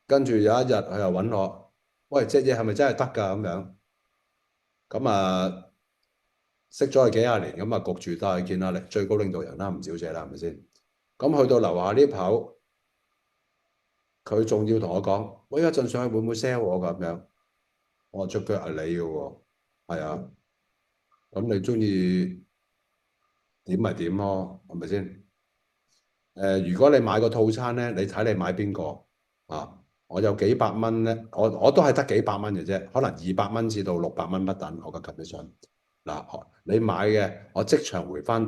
跟住有一日佢又揾我，喂，隻嘢係咪真係得㗎？咁樣咁啊，識咗佢幾廿年，咁啊焗住都係見下最高領導人啦，吳小姐啦，係咪先？咁去到樓下呢口，佢仲要同我講：我一陣上去會唔會 sell 我㗎？咁樣，我話出腳係你嘅喎，係啊。咁你中意點咪點咯，係咪先？如果你買個套餐咧，你睇你買邊個啊？我有幾百蚊咧，我都係得幾百蚊嘅啫，可能200蚊至到600蚊不等，我嘅 commission。嗱，你買嘅，我即場回翻，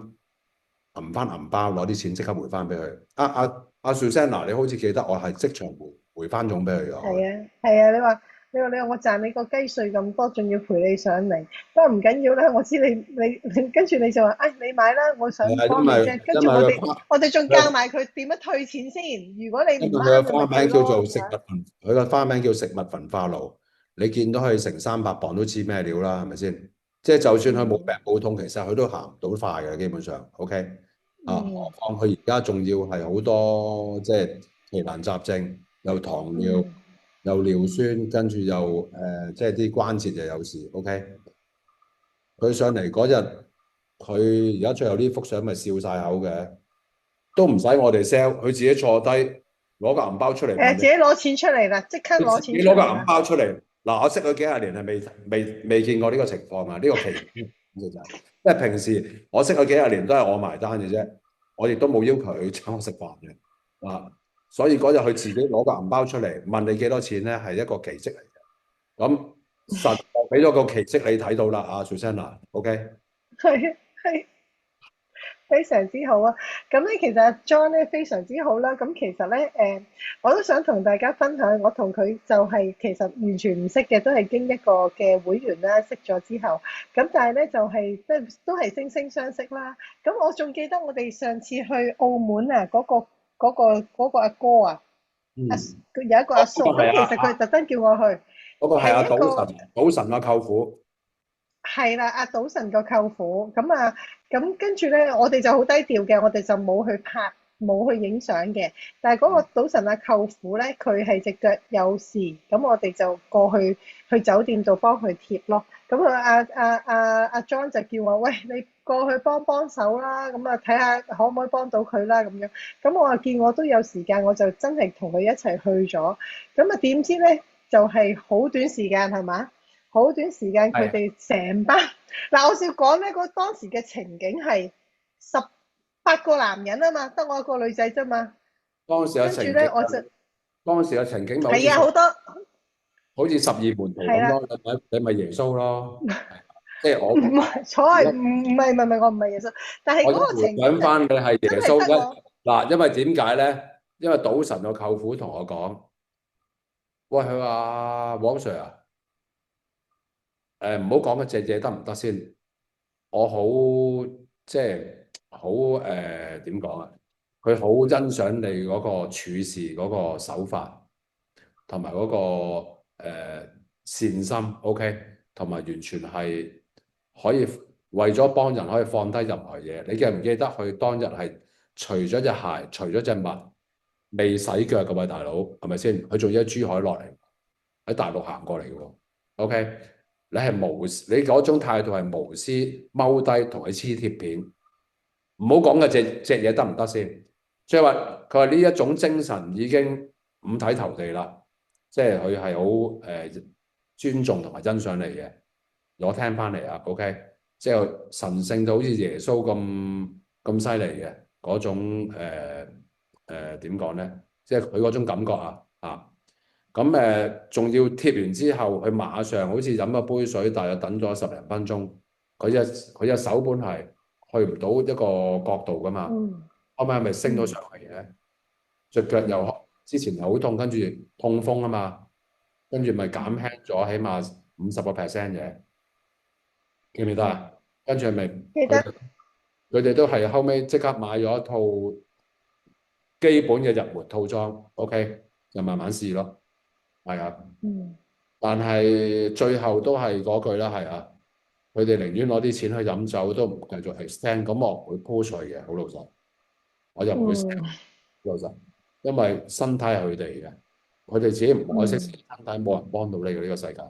揞翻銀包，攞啲錢即刻回翻俾佢。阿 Susanna，你好似記得我係即場回翻種俾佢㗎。
係啊，你話我賺你個雞碎咁多，仲要陪你上嚟，不過唔緊要啦。我知你跟住你就話，你買啦，我想幫你啫。跟住我哋仲教埋佢點樣退錢先。如果你唔啱，
佢個花名叫做食物焚，佢個花名叫食物焚化爐。你見到佢成300磅都知咩料啦，係咪先？即係就算佢冇病冇痛，其實佢都行唔到快嘅，基本上。OK 啊，何況佢而家仲要係好多即係疑難雜症，又糖尿。又尿酸，跟住又即係啲關節又有事。OK，佢上嚟嗰日，佢而家最後呢幅相咪笑晒口嘅，都唔使我哋 sell，佢自己坐低攞個銀包出嚟。
自己攞錢出嚟啦，即刻攞錢。
你攞個銀包出嚟嗱，我識佢幾廿年係未見過呢個情況啊！呢個奇就係，因為平時我識佢幾廿年都係我埋單嘅啫，我亦都冇要求佢請我食飯嘅啊。所以嗰日佢自己攞個銀包出嚟問你幾多錢咧，係一個奇蹟嚟嘅。咁實俾咗個奇蹟你睇到啦，阿 Susanna，OK？
係非常之好啊！咁咧其實阿 John 咧非常之好啦。咁其實咧我都想同大家分享，我同佢就係其實完全唔識嘅，都係經一個嘅會員啦，識咗之後，咁但係咧就係即係都係惺惺相惜啦。咁我仲記得我哋上次去澳門啊，嗰個阿哥啊，有一個阿叔，咁其實佢特登叫我去。
嗰個係阿賭神嘅舅父。
係啦，阿賭神個舅父。咁跟住咧，我哋就好低調嘅，我哋就冇去拍，冇去影相嘅。但係嗰個賭神阿舅父咧，佢係隻腳有事，咁我哋就過去酒店度幫佢貼咯。咁阿 John 就叫我，喂，你過去幫手啦，咁啊睇下可唔可以幫到佢啦咁樣。咁我話見我都有時間，我就真係同佢一齊去咗。咁啊點知咧就係好短時間係嘛？好短時間佢哋成班嗱，我少講咧，嗰當時嘅情景係18個男人啊嘛，得我一個女仔啫嘛。
當時嘅情景，跟住咧我就當時嘅情景
係啊，好多
好似12門徒咁咯，你咪耶穌咯，即係我
唔係坐係唔係我唔係耶穌，但係嗰個情景
想翻你係耶穌嗱，因為點解咧？因為賭神個舅父同我講，喂，佢話黃 Sir 啊，唔好講嗰隻嘢得唔得先？我好即係好點講啊？佢好欣賞你嗰個處事嗰個手法，同埋嗰個善心 ，OK， 同埋完全係可以為咗幫人可以放低任何嘢。你記唔記得佢當日係除咗隻鞋、除咗隻襪，未洗腳嘅位大佬係咪先？佢仲要喺珠海落嚟，喺大陸行過嚟嘅喎。OK， 你係你嗰種態度係無私，踎低同佢黐貼片，唔好講嘅隻嘢得唔得先？即係話佢話呢一種精神已經五體投地啦，即係佢係好尊重同埋欣賞你嘅。我聽翻嚟啊 ，OK， 即係神聖到好似耶穌咁犀利嘅嗰種點講咧？即係佢嗰種感覺啊咁仲要貼完之後，佢馬上好似飲咗杯水，大約等咗10零分鐘，佢隻手本係去唔到一個角度噶嘛。後尾係咪升到上嚟嘅？隻腳又之前又好痛，跟住痛風啊嘛，跟住咪減輕咗起碼50%嘅。記唔記得啊？跟住係咪
記得
佢哋都係後尾即刻買咗一套基本嘅入門套裝，OK，就慢慢試咯。係啊，但係最後都係嗰句啦，係啊，佢哋寧願攞啲錢去飲酒，都唔繼續 extend。咁我唔會 push 佢嘅，好老實，我就唔會 sell，老實，因為身體係佢哋嘅，佢哋自己唔愛惜身體，冇人幫到你嘅呢個世界。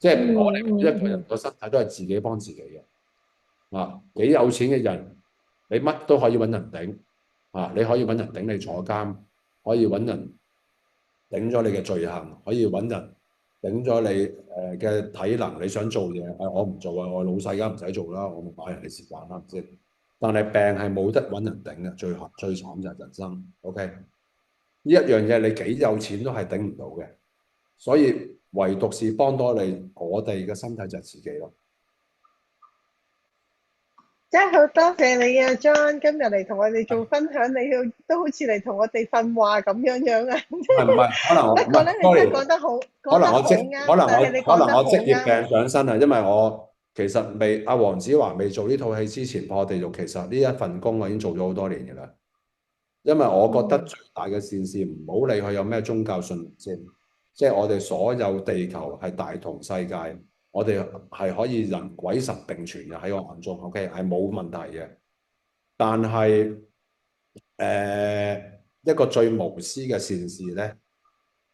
即係我哋一個人個身體都係自己幫自己嘅。啊，幾有錢嘅人，你乜都可以揾人頂。啊，你可以揾人頂你坐監，可以揾人頂咗你嘅罪行，可以揾人頂咗你嘅體能。你想做嘢，我唔做啊，我老細而家唔使做啦，我咪買人哋時間啦，先。但係病係冇得揾人頂嘅，最慘就係人生。OK，呢一樣嘢你幾有錢都係頂唔到嘅，所以唯獨是幫多你，我哋嘅身體就係自己咯。
真係好多謝你啊 John， 今日嚟同我哋做分享，你都好似嚟同我哋訓話咁樣啊！
唔係，可能我
不過咧，你真係講得好，
可能我職業病上身啊，因為我其實阿黃子華未做呢套戲之前破地獄，其實呢一份工我已經做咗好多年嘅啦。因為我覺得最大嘅善事，唔好理佢有咩宗教信念先，即係我哋所有地球係大同世界。我哋係可以人鬼神並存嘅，喺我眼中 ，OK 係冇問題嘅。但係一個最無私嘅善事咧，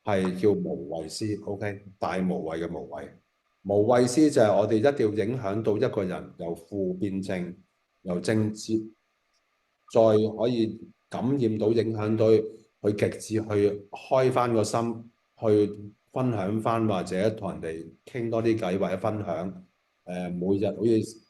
係叫無畏施 ，OK 大無畏嘅無畏。無畏施就係我哋一定要影響到一個人由負變正，由正接，再可以感染到影響到佢極致去開翻個心去。分享翻或者同人哋傾多啲偈，或者分享每日好似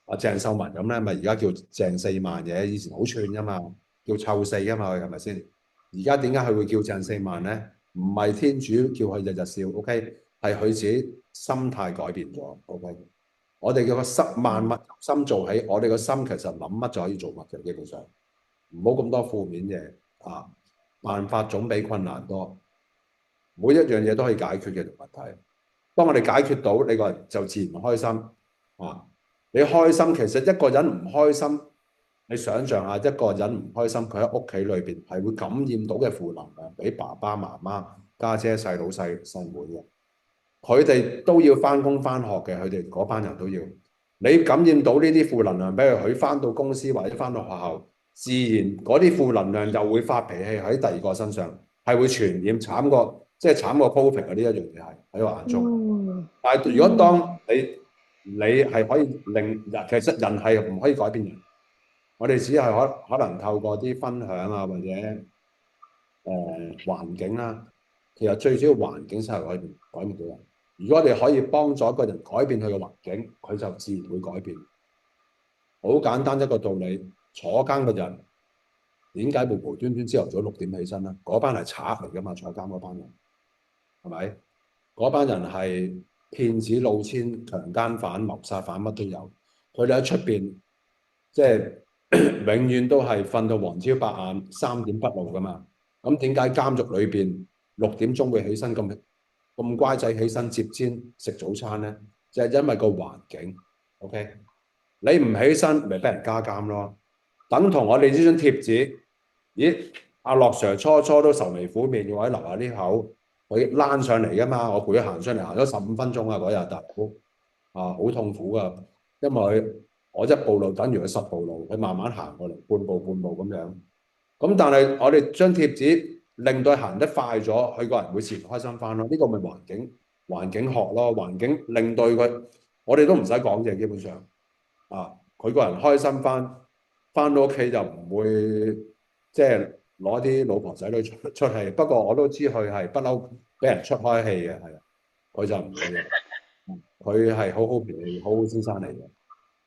阿鄭秀文咁咧，咪而家叫鄭四萬嘅，以前好串噶嘛，叫湊四噶嘛，佢係咪先？而家點解佢會叫鄭四萬咧？唔係天主叫佢日日笑 ，OK，係佢自己心態改變咗 ，OK。我哋叫個萬物心做起，我哋個心其實諗乜就可以做乜嘅，基本上唔好咁多負面嘢啊，辦法總比困難多。每一樣嘢都可以解決嘅問題。當我哋解決到，你個人就自然開心啊！你開心，其實一個人唔開心，你想象下一個人唔開心，佢喺屋企裏邊係會感染到嘅負能量俾爸爸媽媽、家姐、細佬、細妹嘅。佢哋都要翻工翻學嘅，佢哋嗰班人都要。你感染到呢啲負能量，比如佢翻到公司或者翻到學校，自然嗰啲負能量又會發脾氣喺第二個身上，係會傳染，慘過。即係慘過 Covid 嗰啲一樣嘢係喺我眼中。但係如果當你係可以令人，其實人係唔可以改變人。我哋只係可能透過啲分享啊，或者環境啦。其實最主要環境先係改變到人。如果我哋可以幫助一個人改變佢嘅環境，佢就自然會改變。好簡單一個道理，坐監嘅人點解會無端端朝頭早6點起身咧？嗰班係賊嚟㗎嘛，坐監嗰班人。係咪？嗰班人係騙子、老千、強姦犯、謀殺犯，乜都有。佢哋喺出邊，即係永遠都係瞓到黃朝白晏，3點不露噶嘛。咁點解監獄裏邊6點鐘會起身咁乖仔起身接煎食早餐咧？就係因為個環境。OK，你唔起身，咪俾人加監咯。等同我哋呢張貼紙，咦？阿樂 Sir 初都愁眉苦面，要喺樓下呢口。佢躝上嚟噶嘛？我陪佢行上嚟，行咗15分鐘啊！嗰日大佬好痛苦噶，因為我1步路等於佢10步路，佢慢慢行過嚟，半步咁樣。咁但係我哋將貼紙令到佢行得快咗，佢個人會自然開心翻咯。呢個咪環境學咯，環境令到佢，我哋都唔使講嘢，基本上佢個人開心翻到屋企就唔會即係。攞啲老婆仔女出氣，不過我都知佢係不嬲俾人出開氣嘅，係啊，佢就唔會嘅，佢係好脾氣、好先生嚟嘅。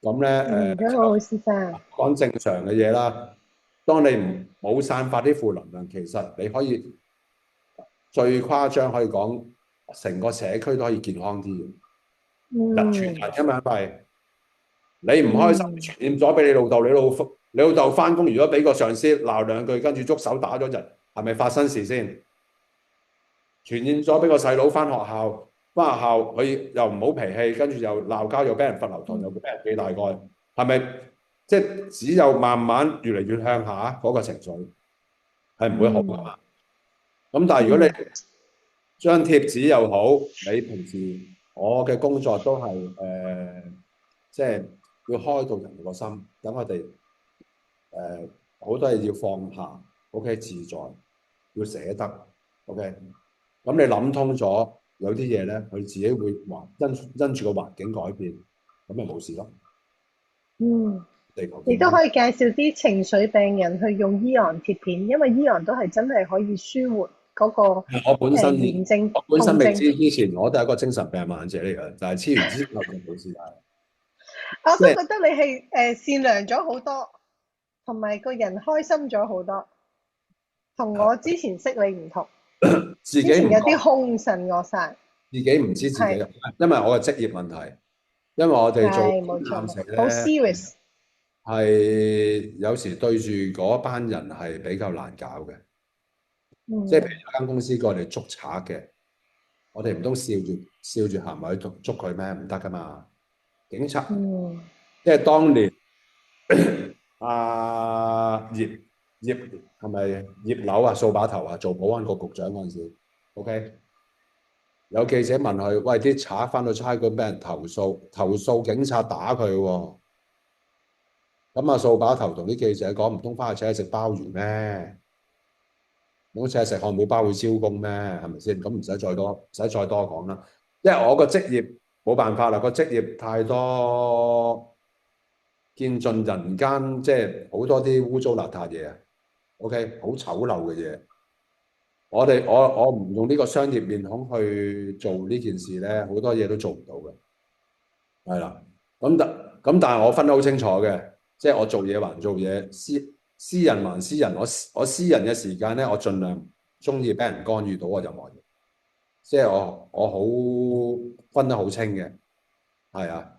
咁咧
好先生
講正常嘅嘢啦。當你冇散發啲負能量，其實你可以最誇張可以講，成個社區都可以健康啲嘅。傳人因為你唔開心，傳染咗俾你老豆、你老豆翻工，如果俾個上司鬧2句，跟住捉手打咗人，係咪發生事先？傳染咗俾個細佬翻學校，翻學校佢又唔好脾氣，跟住又鬧交，又俾人罰留堂，又俾人記大概，係咪？即係只有慢慢越嚟越向下嗰個情緒係唔會好噶嘛。咁但係如果你張貼紙又好，你平時我嘅工作都係即係要開到人哋個心，等我哋好多嘢要放下 ，OK 自在，要捨得 ，OK。咁你諗通咗，有啲嘢咧，佢自己會因住個環境改變，咁咪冇事咯。
亦都可以介紹啲情緒病人去用伊昂貼片，因為伊昂都係真係可以舒緩嗰個
我本身
炎症、
我本身未知之前，我都係一個精神病患者嚟嘅，但係黐完之後就冇事啦。
我都覺得你係善良咗好多，同埋個人開心咗好多，同我之前識你唔同。
自己
之前有啲兇神惡煞，
自己唔知自己，因為我嘅職業問題，因為我哋做探社咧，
好 serious，
係有時對住嗰班人係比較難搞嘅。即係譬如有間公司過嚟捉賊嘅，我哋唔通笑住行埋去捉佢咩？唔得噶嘛！警察，即係當年阿葉係咪葉劉啊？掃把頭啊，做保安局局長嗰陣時 ，OK， 有記者問佢：喂，啲賊翻到差館俾人投訴警察打佢喎。咁啊，掃把頭同啲記者講：唔通翻去請佢食鮑魚咩？好似係食漢堡包會招供咩？係咪先？咁唔使再多講啦。因為我個職業冇辦法啦，個職業太多見盡人間，即係好多啲污糟邋遢嘢啊。OK， 好醜陋嘅嘢。我唔用呢個商業面孔去做呢件事咧，好多嘢都做唔到嘅。係啦，咁但係我分得好清楚嘅，即係我做嘢還做嘢，私人還私人，我私人嘅時間咧，我盡量中意俾人干預到我任何嘢，即係我好分得好清嘅，係啊，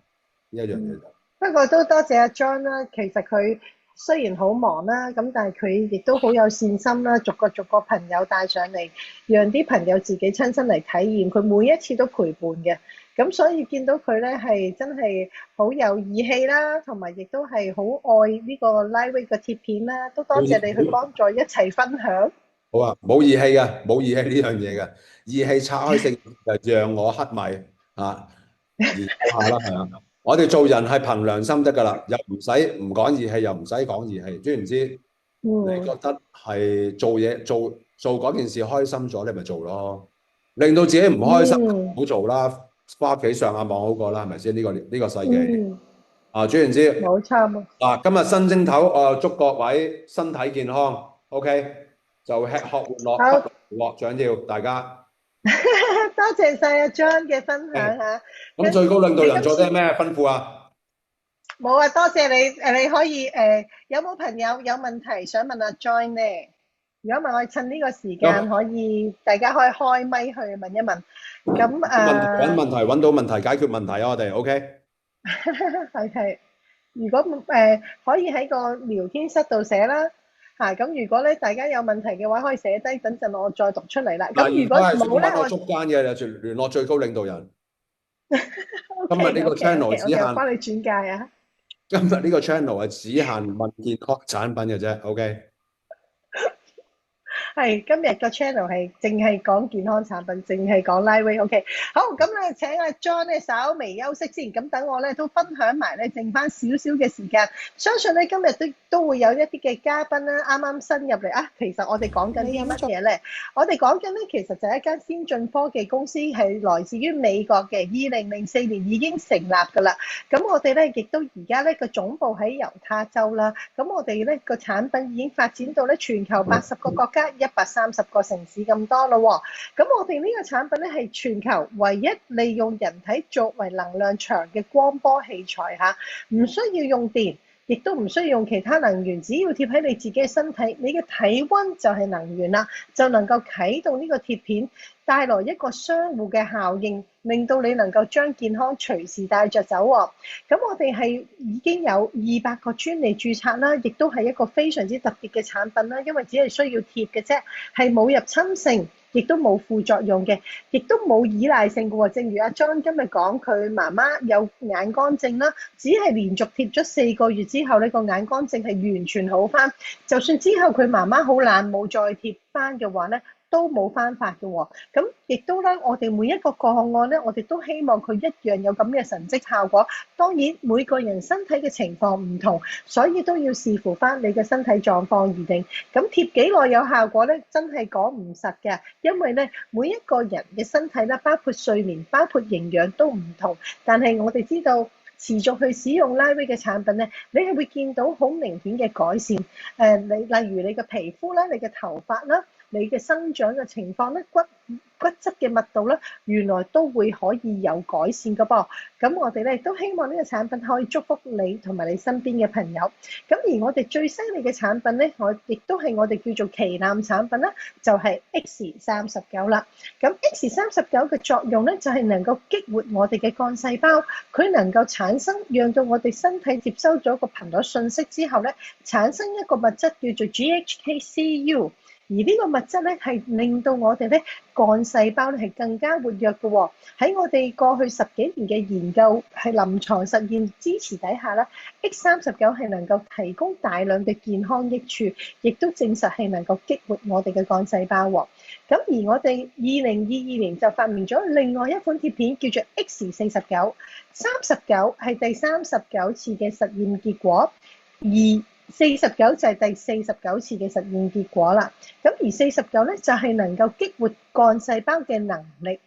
呢一樣嘢就。
不過都多謝阿 John 啦，其實佢雖然好忙啦，咁但係佢亦都好有善心啦，逐個朋友帶上嚟，讓啲朋友自己親身嚟體驗，佢每一次都陪伴嘅。咁所以見到佢咧係真係好有義氣啦，同埋亦都係好愛呢個 Lightweight 嘅貼片啦，都多謝你去幫助一齊分享。
好啊，冇義氣嘅，冇義氣呢樣嘢嘅，義氣拆開性就讓我乞米啊，研究下啦，係啊，我哋做人係憑良心得㗎啦，又唔使唔講義氣，又唔使講義氣，知唔知？你覺得係做嘢做嗰件事開心咗，你咪做咯，令到自己唔開心唔好做啦。翻屋企上下網好過啦，係咪先？呢個世紀啊，總言之，
冇錯
嗱，今日新正頭，祝各位身體健康 ，OK， 就吃喝玩樂，不樂掌要大家。
多謝晒阿 John 嘅分享嚇。
咁最高領導人做啲咩吩咐啊？
冇啊，多謝你你可以有冇朋友有問題想問阿 John 咧？如果唔係，我趁呢個時間可以大家可以開咪去問一問。咁
揾問題揾到問題解決問題啊！我哋 OK。
係。如果可以喺個聊天室度寫啦嚇。咁如果咧大家有問題嘅話，可以寫低，等陣我再讀出嚟啦。咁如果冇咧，我
捉奸嘅就聯絡最高領導人。今日呢個 channel 只限
幫你轉介啊。
今日呢個 channel 係只限問健康產品嘅啫 ，OK。
係今日個 channel 係淨係講健康產品，淨係講 Lightweight。OK， 好，咁咧請阿 John 咧稍微休息先，咁等我咧都分享埋咧剩翻少少嘅時間。相信咧今日都會有一啲嘅嘉賓啦，啱啱新入嚟啊。其實我哋講緊啲乜嘢咧？我哋講緊咧其實就係一間先進科技公司，係來自於美國嘅，2004年已經成立㗎啦。咁我哋咧亦都而家咧個總部喺猶他州啦。咁我哋咧個產品已經發展到咧全球80個國家。130個城市咁多咯喎，咁我哋呢個產品咧係全球唯一利用人體作為能量場嘅光波器材嚇，唔需要用電，亦都唔需要用其他能源，只要貼喺你自己嘅身體，你嘅體溫就係能源啦，就能夠啟動呢個貼片，帶來一個相互嘅效應，令到你能夠將健康隨時帶着走喎。咁我哋係已經有200個專利註冊啦，亦都係一個非常之特別嘅產品啦，因為只係需要貼嘅啫，係冇入侵性，亦都冇副作用嘅，亦都冇依賴性嘅喎。正如阿 John 今日講，佢媽媽有眼乾症啦，只係連續貼咗4個月之後呢個眼乾症係完全好翻。就算之後佢媽媽好懶冇再貼翻嘅話咧，都冇翻發嘅喎。咁亦都咧，我哋每一個個案咧，我哋都希望佢一樣有咁嘅神蹟效果。當然每個人身體嘅情況唔同，所以都要視乎翻你嘅身體狀況而定。咁貼幾耐有效果咧，真係講唔實嘅，因為咧每一個人嘅身體咧，包括睡眠、包括營養都唔同。但係我哋知道持續去使用 Liveway 嘅產品咧，你係會見到好明顯嘅改善。例如你嘅皮膚啦、你嘅頭髮啦、你嘅生長嘅情況咧、骨質嘅密度咧，原來都會可以有改善嘅噃。咁我哋咧都希望呢個產品可以祝福你同埋你身邊嘅朋友。咁而我哋最犀利嘅產品咧，亦都係我哋叫做旗艦產品啦，就係 X39啦。咁 X39嘅作用咧，就係能夠激活我哋嘅幹細胞，佢能夠產生讓到我哋身體接收咗個頻率信息之後咧，產生一個物質叫做 GHK-Cu。而呢個物質咧係令到我哋咧幹細胞咧係更加活躍嘅喎。喺我哋過去10幾年嘅研究係臨床實驗支持底下咧，X39係能夠提供大量嘅健康益處，亦都證實係能夠激活我哋嘅幹細胞喎。咁而我哋2022年就發明咗另外一款貼片叫做 X49，39係第39次嘅實驗結果，而49就係第49次嘅實驗結果啦。咁而49咧就係能夠激活幹細胞嘅能力，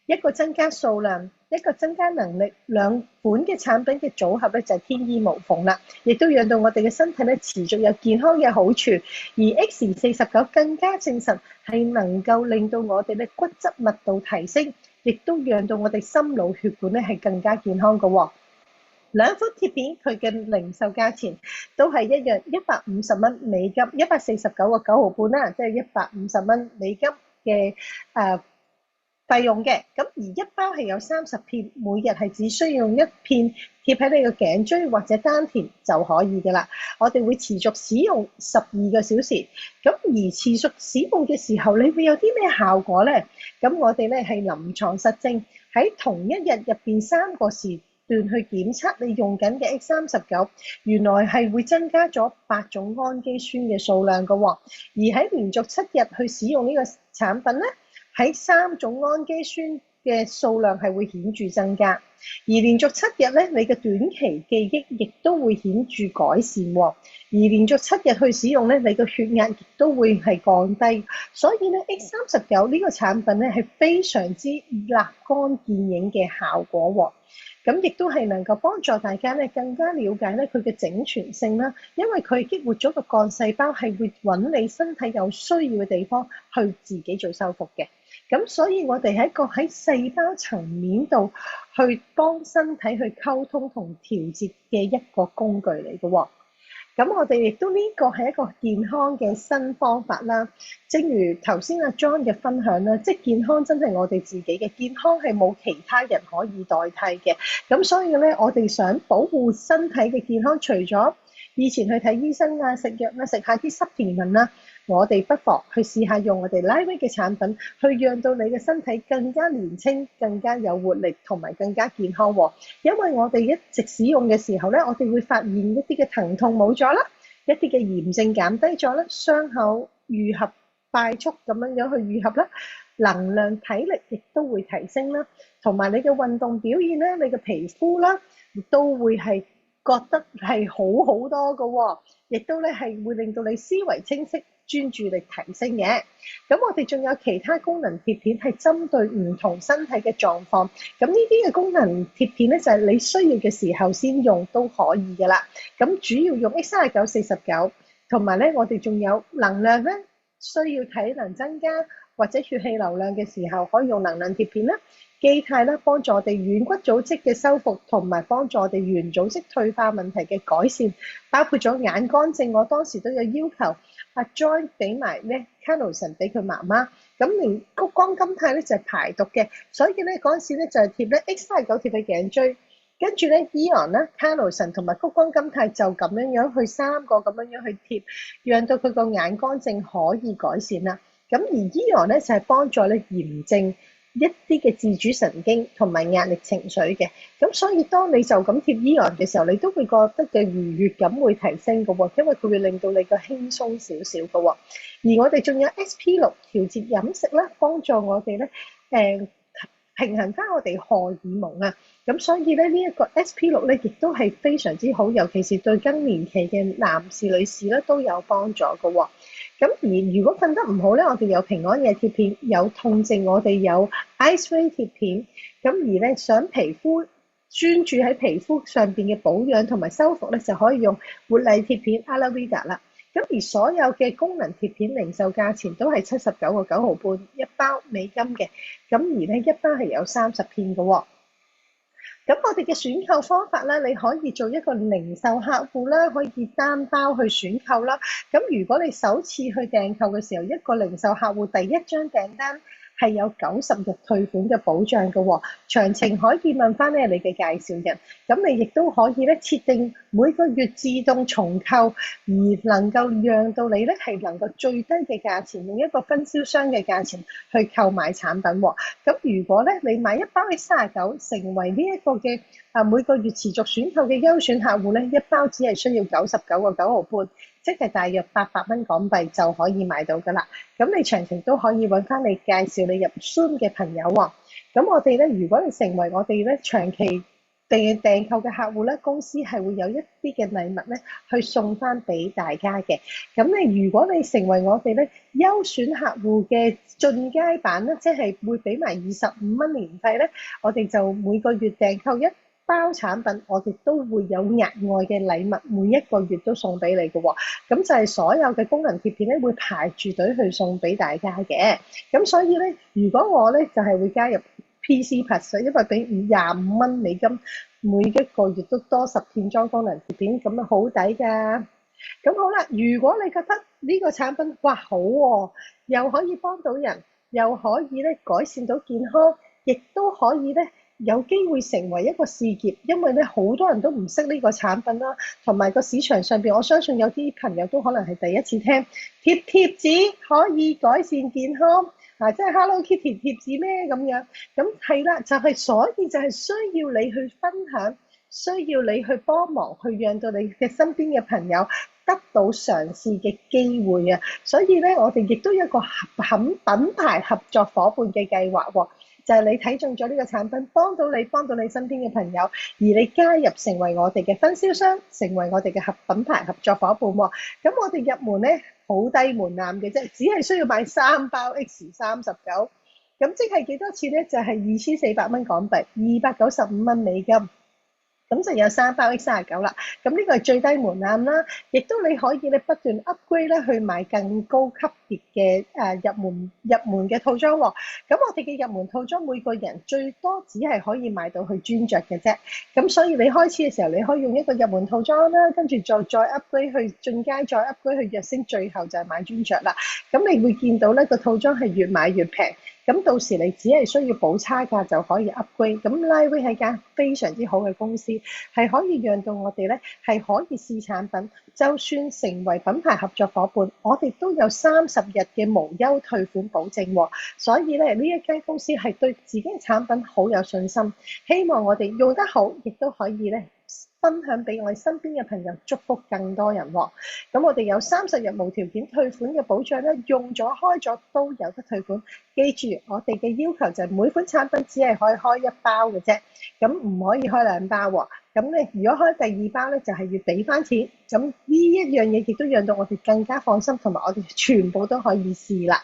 一個增加數量，一個增加能力，兩款嘅產品嘅組合咧就係天衣無縫啦，亦都讓到我哋嘅身體咧持續有健康嘅好處。而 X49更加證實係能夠令到我哋咧骨質密度提升，亦都讓到我哋心腦血管咧係更加健康嘅喎。兩款貼片佢嘅零售價錢都係一樣，150蚊美金，149個9毫半啦，即係150蚊美金嘅費用嘅。咁而一包係有30片，每日係只需要用1片貼喺你個頸椎或者丹田就可以嘅啦。我哋會持續使用12個小時。咁而持續使用嘅時候，你會有啲咩效果咧？咁我哋咧係臨床實證喺同一日入邊3個時段去檢測你用緊嘅 X39，原來係會增加咗8種氨基酸嘅數量嘅喎。而喺連續7日去使用呢個產品咧，喺3種氨基酸嘅數量係會顯著增加。而連續7日咧，你嘅短期記憶亦都會顯著改善喎。而連續7日去使用咧，你嘅血壓亦都會係降低。所以咧 X39呢個產品咧係非常之立竿見影嘅效果喎。咁亦都係能夠幫助大家咧更加了解咧佢嘅整全性啦，因為佢激活咗個幹細胞係會揾你身體有需要嘅地方去自己做修復嘅。咁所以我哋喺細胞層面度去幫身體去溝通同調節嘅一個工具嚟嘅喎。咁我哋亦都呢個係一個健康嘅新方法啦。正如頭先阿 John 嘅分享啦，即係健康真係我哋自己嘅健康係冇其他人可以代替嘅。咁所以咧，我哋想保護身體嘅健康，除咗以前去睇醫生啊、食藥啊、食下啲supplement啦，我哋不妨去試下用我哋 Liveway 嘅產品，去讓到你嘅身體更加年輕、更加有活力同埋更加健康喎。因為我哋一直使用嘅時候咧，我哋會發現一啲嘅疼痛冇咗啦，一啲嘅炎症減低咗啦，傷口愈合快速咁樣去愈合啦，能量體力亦都會提升啦，同埋你嘅運動表現咧，你嘅皮膚啦，亦都會係覺得係好好多嘅喎，亦都咧係會令到你思維清晰、專注力提升嘅。咁我哋仲有其他功能貼片係針對唔同身體嘅狀況，咁呢啲嘅功能貼片咧就係你需要嘅時候先用都可以嘅啦。咁主要用 X39、49，同埋咧我哋仲有能量咧，需要體能增加或者血氣流量嘅時候，可以用能量貼片啦。肌肽啦，幫助我哋軟骨組織嘅修復，同埋幫助我哋原組織退化問題嘅改善，包括咗眼乾症，我當時都有要求阿 Joy 俾埋咧 Canosen 俾佢媽媽，咁連谷胱甘肽咧就係排毒嘅，所以咧嗰陣時咧就係貼咧 X39 貼喺頸椎，跟住咧 Eon 啦、Canosen 同埋谷胱甘肽就咁樣去3個咁樣去貼，讓到佢個眼乾症可以改善啦。咁而伊昂咧就係幫助咧炎症一啲嘅自主神經同埋壓力情緒嘅，咁所以當你就咁貼伊昂嘅時候，你都會覺得嘅愉悅感會提升嘅喎，因為佢會令到你個輕鬆少少嘅喎。而我哋仲有 SP6 調節飲食啦，幫助我哋咧平衡翻我哋荷爾蒙啊，咁所以咧呢一個 SP6咧亦都係非常之好，尤其是對更年期嘅男士女士咧都有幫助嘅喎。咁而如果瞓得唔好咧，我哋有平安夜貼片，有痛症我哋有 Ice Ray 貼片。咁而咧想皮膚專注喺皮膚上邊嘅保養同埋修復咧，就可以用活麗貼片 Aloe Vera 啦。咁而所有嘅功能貼片零售價錢都係79個9毫半一包美金嘅，咁而咧一包係有30片嘅喎。咁我哋嘅選購方法咧，你可以做一個零售客戶啦，可以單包去選購啦。咁如果你首次去訂購嘅時候，一個零售客戶第一張訂單係有90日退款嘅保障嘅喎，詳情可以問翻咧你嘅介紹人。咁你亦都可以咧設定每個月自動重購，而能夠讓到你咧係能夠最低嘅價錢，用一個分銷商嘅價錢去購買產品喎。咁如果咧你買一包係39，成為呢一個嘅每個月持續選購嘅優選客戶咧，一包只係需要99個9毫半。即係大約800蚊港幣就可以買到㗎啦。咁你詳情都可以揾翻你介紹你入 Zoom 嘅朋友喎。咁我哋咧，如果你成為我哋咧長期訂購嘅客戶咧，公司係會有一啲嘅禮物咧去送翻俾大家嘅。咁你如果你成為我哋咧優選客戶嘅進階版咧，即係會俾埋25蚊年費咧，我哋就每個月訂購一包產品，我哋都會有額外嘅禮物，每一個月都送俾你嘅喎。咁就係所有嘅功能貼片咧，會排住隊去送俾大家嘅。咁所以咧，如果我咧就係會加入 PC Plus，因為俾25蚊美金，每一個月都多10片裝功能貼片，咁啊好抵㗎。咁好啦，如果你覺得呢個產品哇好喎，又可以幫到人，又可以咧改善到健康，亦都可以咧有機會成為一個事業，因為咧好多人都唔識呢個產品啦，同埋個市場上邊，我相信有啲朋友都可能係第一次聽貼紙可以改善健康即係 Hello Kitty 貼紙咩咁樣？咁係啦，就係所以就係需要你去分享，需要你去幫忙，去讓到你嘅身邊嘅朋友得到嘗試嘅機會啊！所以咧，我哋亦都有一個品牌合作夥伴嘅計劃喎。就係你睇中咗呢個產品，幫到你身邊嘅朋友，而你加入成為我哋嘅分銷商，成為我哋嘅品牌合作夥伴喎。咁我哋入門咧好低門檻嘅啫，只係需要買3包 X39，咁即係幾多錢咧？就係2400蚊港幣，295蚊美金。咁就有3包 X39啦，咁呢個係最低門檻啦，亦都你可以咧不斷 upgrade 咧去買更高級別嘅入門嘅套裝喎。咁我哋嘅入門套裝每個人最多只係可以買到去專着嘅啫，咁所以你開始嘅時候你可以用一個入門套裝啦，跟住再 upgrade 去進階，再 upgrade 去躍升，最後就係買專着啦。咁你會見到咧個套裝係越買越平。咁到時你只係需要補差價就可以 upgrade。咁 Liveway 係間非常之好嘅公司，係可以讓到我哋咧係可以試產品，就算成為品牌合作夥伴，我哋都有30日嘅無憂退款保證喎。所以咧呢一間公司係對自己嘅產品好有信心，希望我哋用得好，亦都可以咧分享俾我哋身邊嘅朋友，祝福更多人喎。咁我哋有30日無條件退款嘅保障咧，用咗開咗都有得退款。記住，我哋嘅要求就係每款產品只係可以開1包嘅啫，咁唔可以開2包喎。咁你如果開第2包咧，就係要俾翻錢。咁呢一樣嘢亦都讓到我哋更加放心，同埋我哋全部都可以試啦。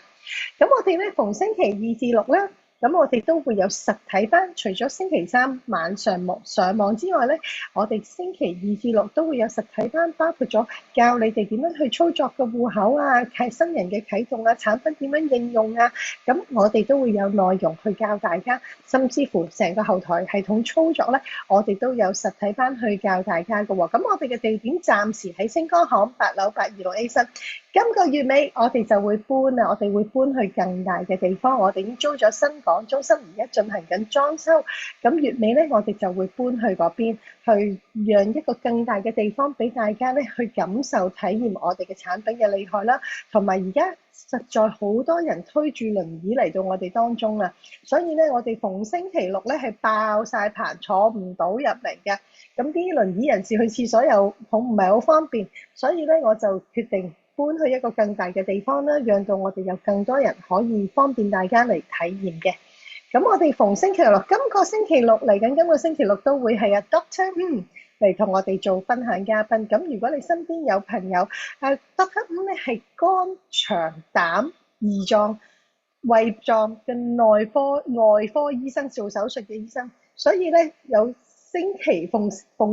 咁我哋咧逢星期2至6咧，咁我哋都會有實體班，除咗星期3晚上上網之外咧，我哋星期2至6都會有實體班，包括咗教你哋點樣去操作個戶口啊，新人嘅啟動啊，產品點樣應用啊，咁我哋都會有內容去教大家，甚至乎成個後台系統操作咧，我哋都有實體班去教大家嘅喎。咁我哋嘅地點暫時喺星光行8樓826A 室。今個月尾我哋就會搬啦，我哋會搬去更大嘅地方，我哋已經租咗新港中心而家進行緊裝修，咁月尾咧我哋就會搬去嗰邊，去讓一個更大嘅地方俾大家咧去感受體驗我哋嘅產品嘅厲害啦，同埋而家實在好多人推住輪椅嚟到我哋當中啊，所以咧我哋逢星期六咧係爆晒棚，坐唔到入嚟嘅，咁啲輪椅人士去廁所又唔係好方便，所以咧我就決定搬去一個更大嘅地方啦，讓到我哋有更多人可以方便大家嚟體驗嘅。咁我哋逢星期六，今個星期六嚟緊，今個星期六都會係Dr.嚟同我哋做分享嘉賓。咁如果你身邊有朋友，Dr. 咧係肝腸膽胰臟胃臟嘅內科外科醫生，做手術嘅醫生，所以咧有星期逢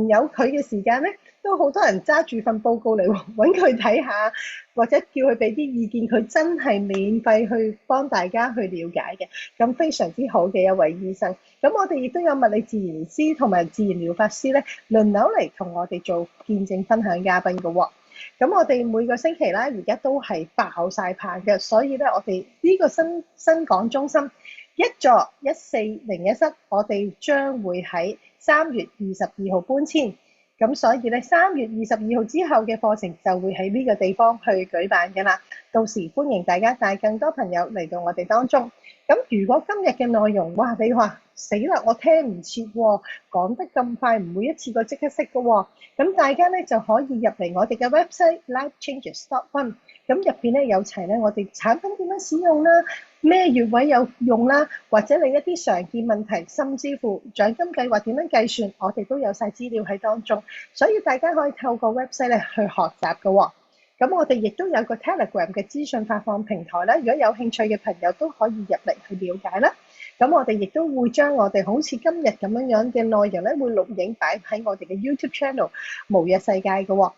有佢嘅時間咧，都好多人揸住份報告嚟揾佢睇下，或者叫佢俾啲意見，佢真係免費去幫大家去了解嘅，咁非常之好嘅一位醫生。咁我哋亦都有物理治療師同埋自然療法師咧，輪流嚟同我哋做見證分享嘉賓嘅喎。咁我哋每個星期咧，而家都係爆晒棚嘅，所以咧我哋呢個新港中心一座140室，我哋將會喺3月22號搬遷。咁所以咧，3月22號之後嘅課程就會喺呢個地方去舉辦嘅啦。到時歡迎大家帶更多朋友嚟到我哋當中。咁如果今日嘅內容，哇！你話死啦，我聽唔切喎，講得咁快，唔會一次過即刻識嘅喎。咁大家咧就可以入嚟我哋嘅 website lifechanges.one。咁入邊咧有齊咧我哋產品點樣使用啦，咩穴位有用啦，或者你一啲常見問題，甚至乎獎金計劃點樣計算，我哋都有晒資料喺當中，所以大家可以透過 website 咧去學習嘅喎。咁我哋亦都有個 Telegram 嘅資訊發放平台啦，如果有興趣嘅朋友都可以入嚟去了解啦。咁我哋亦都會將我哋好似今日咁樣嘅內容咧，會錄影擺喺我哋嘅 YouTube Channel 無日世界嘅喎。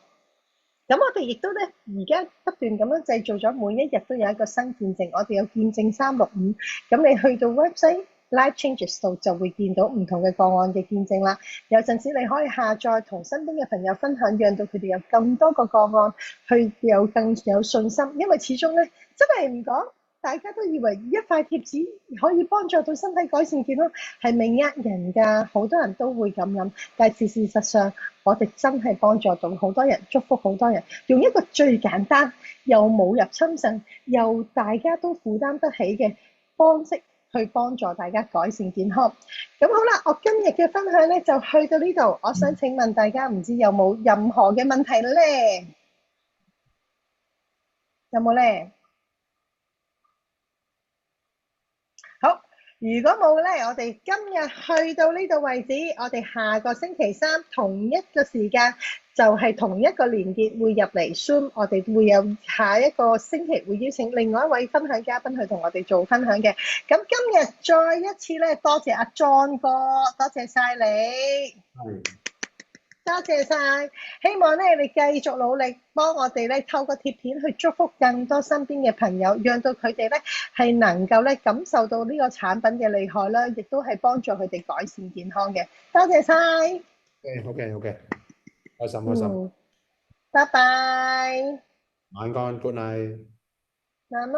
咁我哋亦都咧，而家不斷咁樣製造咗，每一日都有一個新見證。我哋有見證365，咁你去到 website Life Changes 度就會見到唔同嘅個案嘅見證啦。有陣時你可以下載同身邊嘅朋友分享，讓到佢哋有更多個個案，去有更有信心。因為始終咧，真係唔講，大家都以為一塊貼紙可以幫助到身體改善健康，係咪呃人㗎？好多人都會咁諗，但係事實上，我哋真係幫助到好多人，祝福好多人，用一個最簡單又冇入侵性，又大家都負擔得起嘅方式去幫助大家改善健康。咁好啦，我今日嘅分享咧就去到呢度。我想請問大家，唔知有冇任何嘅問題咧？有冇咧？好，如果冇咧，我哋今日去到呢度為止，我哋下個星期三同一個時間就係同一個連結會入嚟 Zoom， 我哋會有下一個星期會邀請另外一位分享嘉賓去同我哋做分享嘅。咁今日再一次咧，多謝阿 John 哥，多謝晒你。多謝晒，希望咧你繼續努力幫我哋咧透過貼片去祝福更多身邊嘅朋友，讓到佢哋咧係能夠咧感受到呢個產品嘅厲害啦，亦都係幫助佢哋改善健康嘅。多謝晒。
好嘅，開心。
拜拜。
晚安，Good night。
晚安。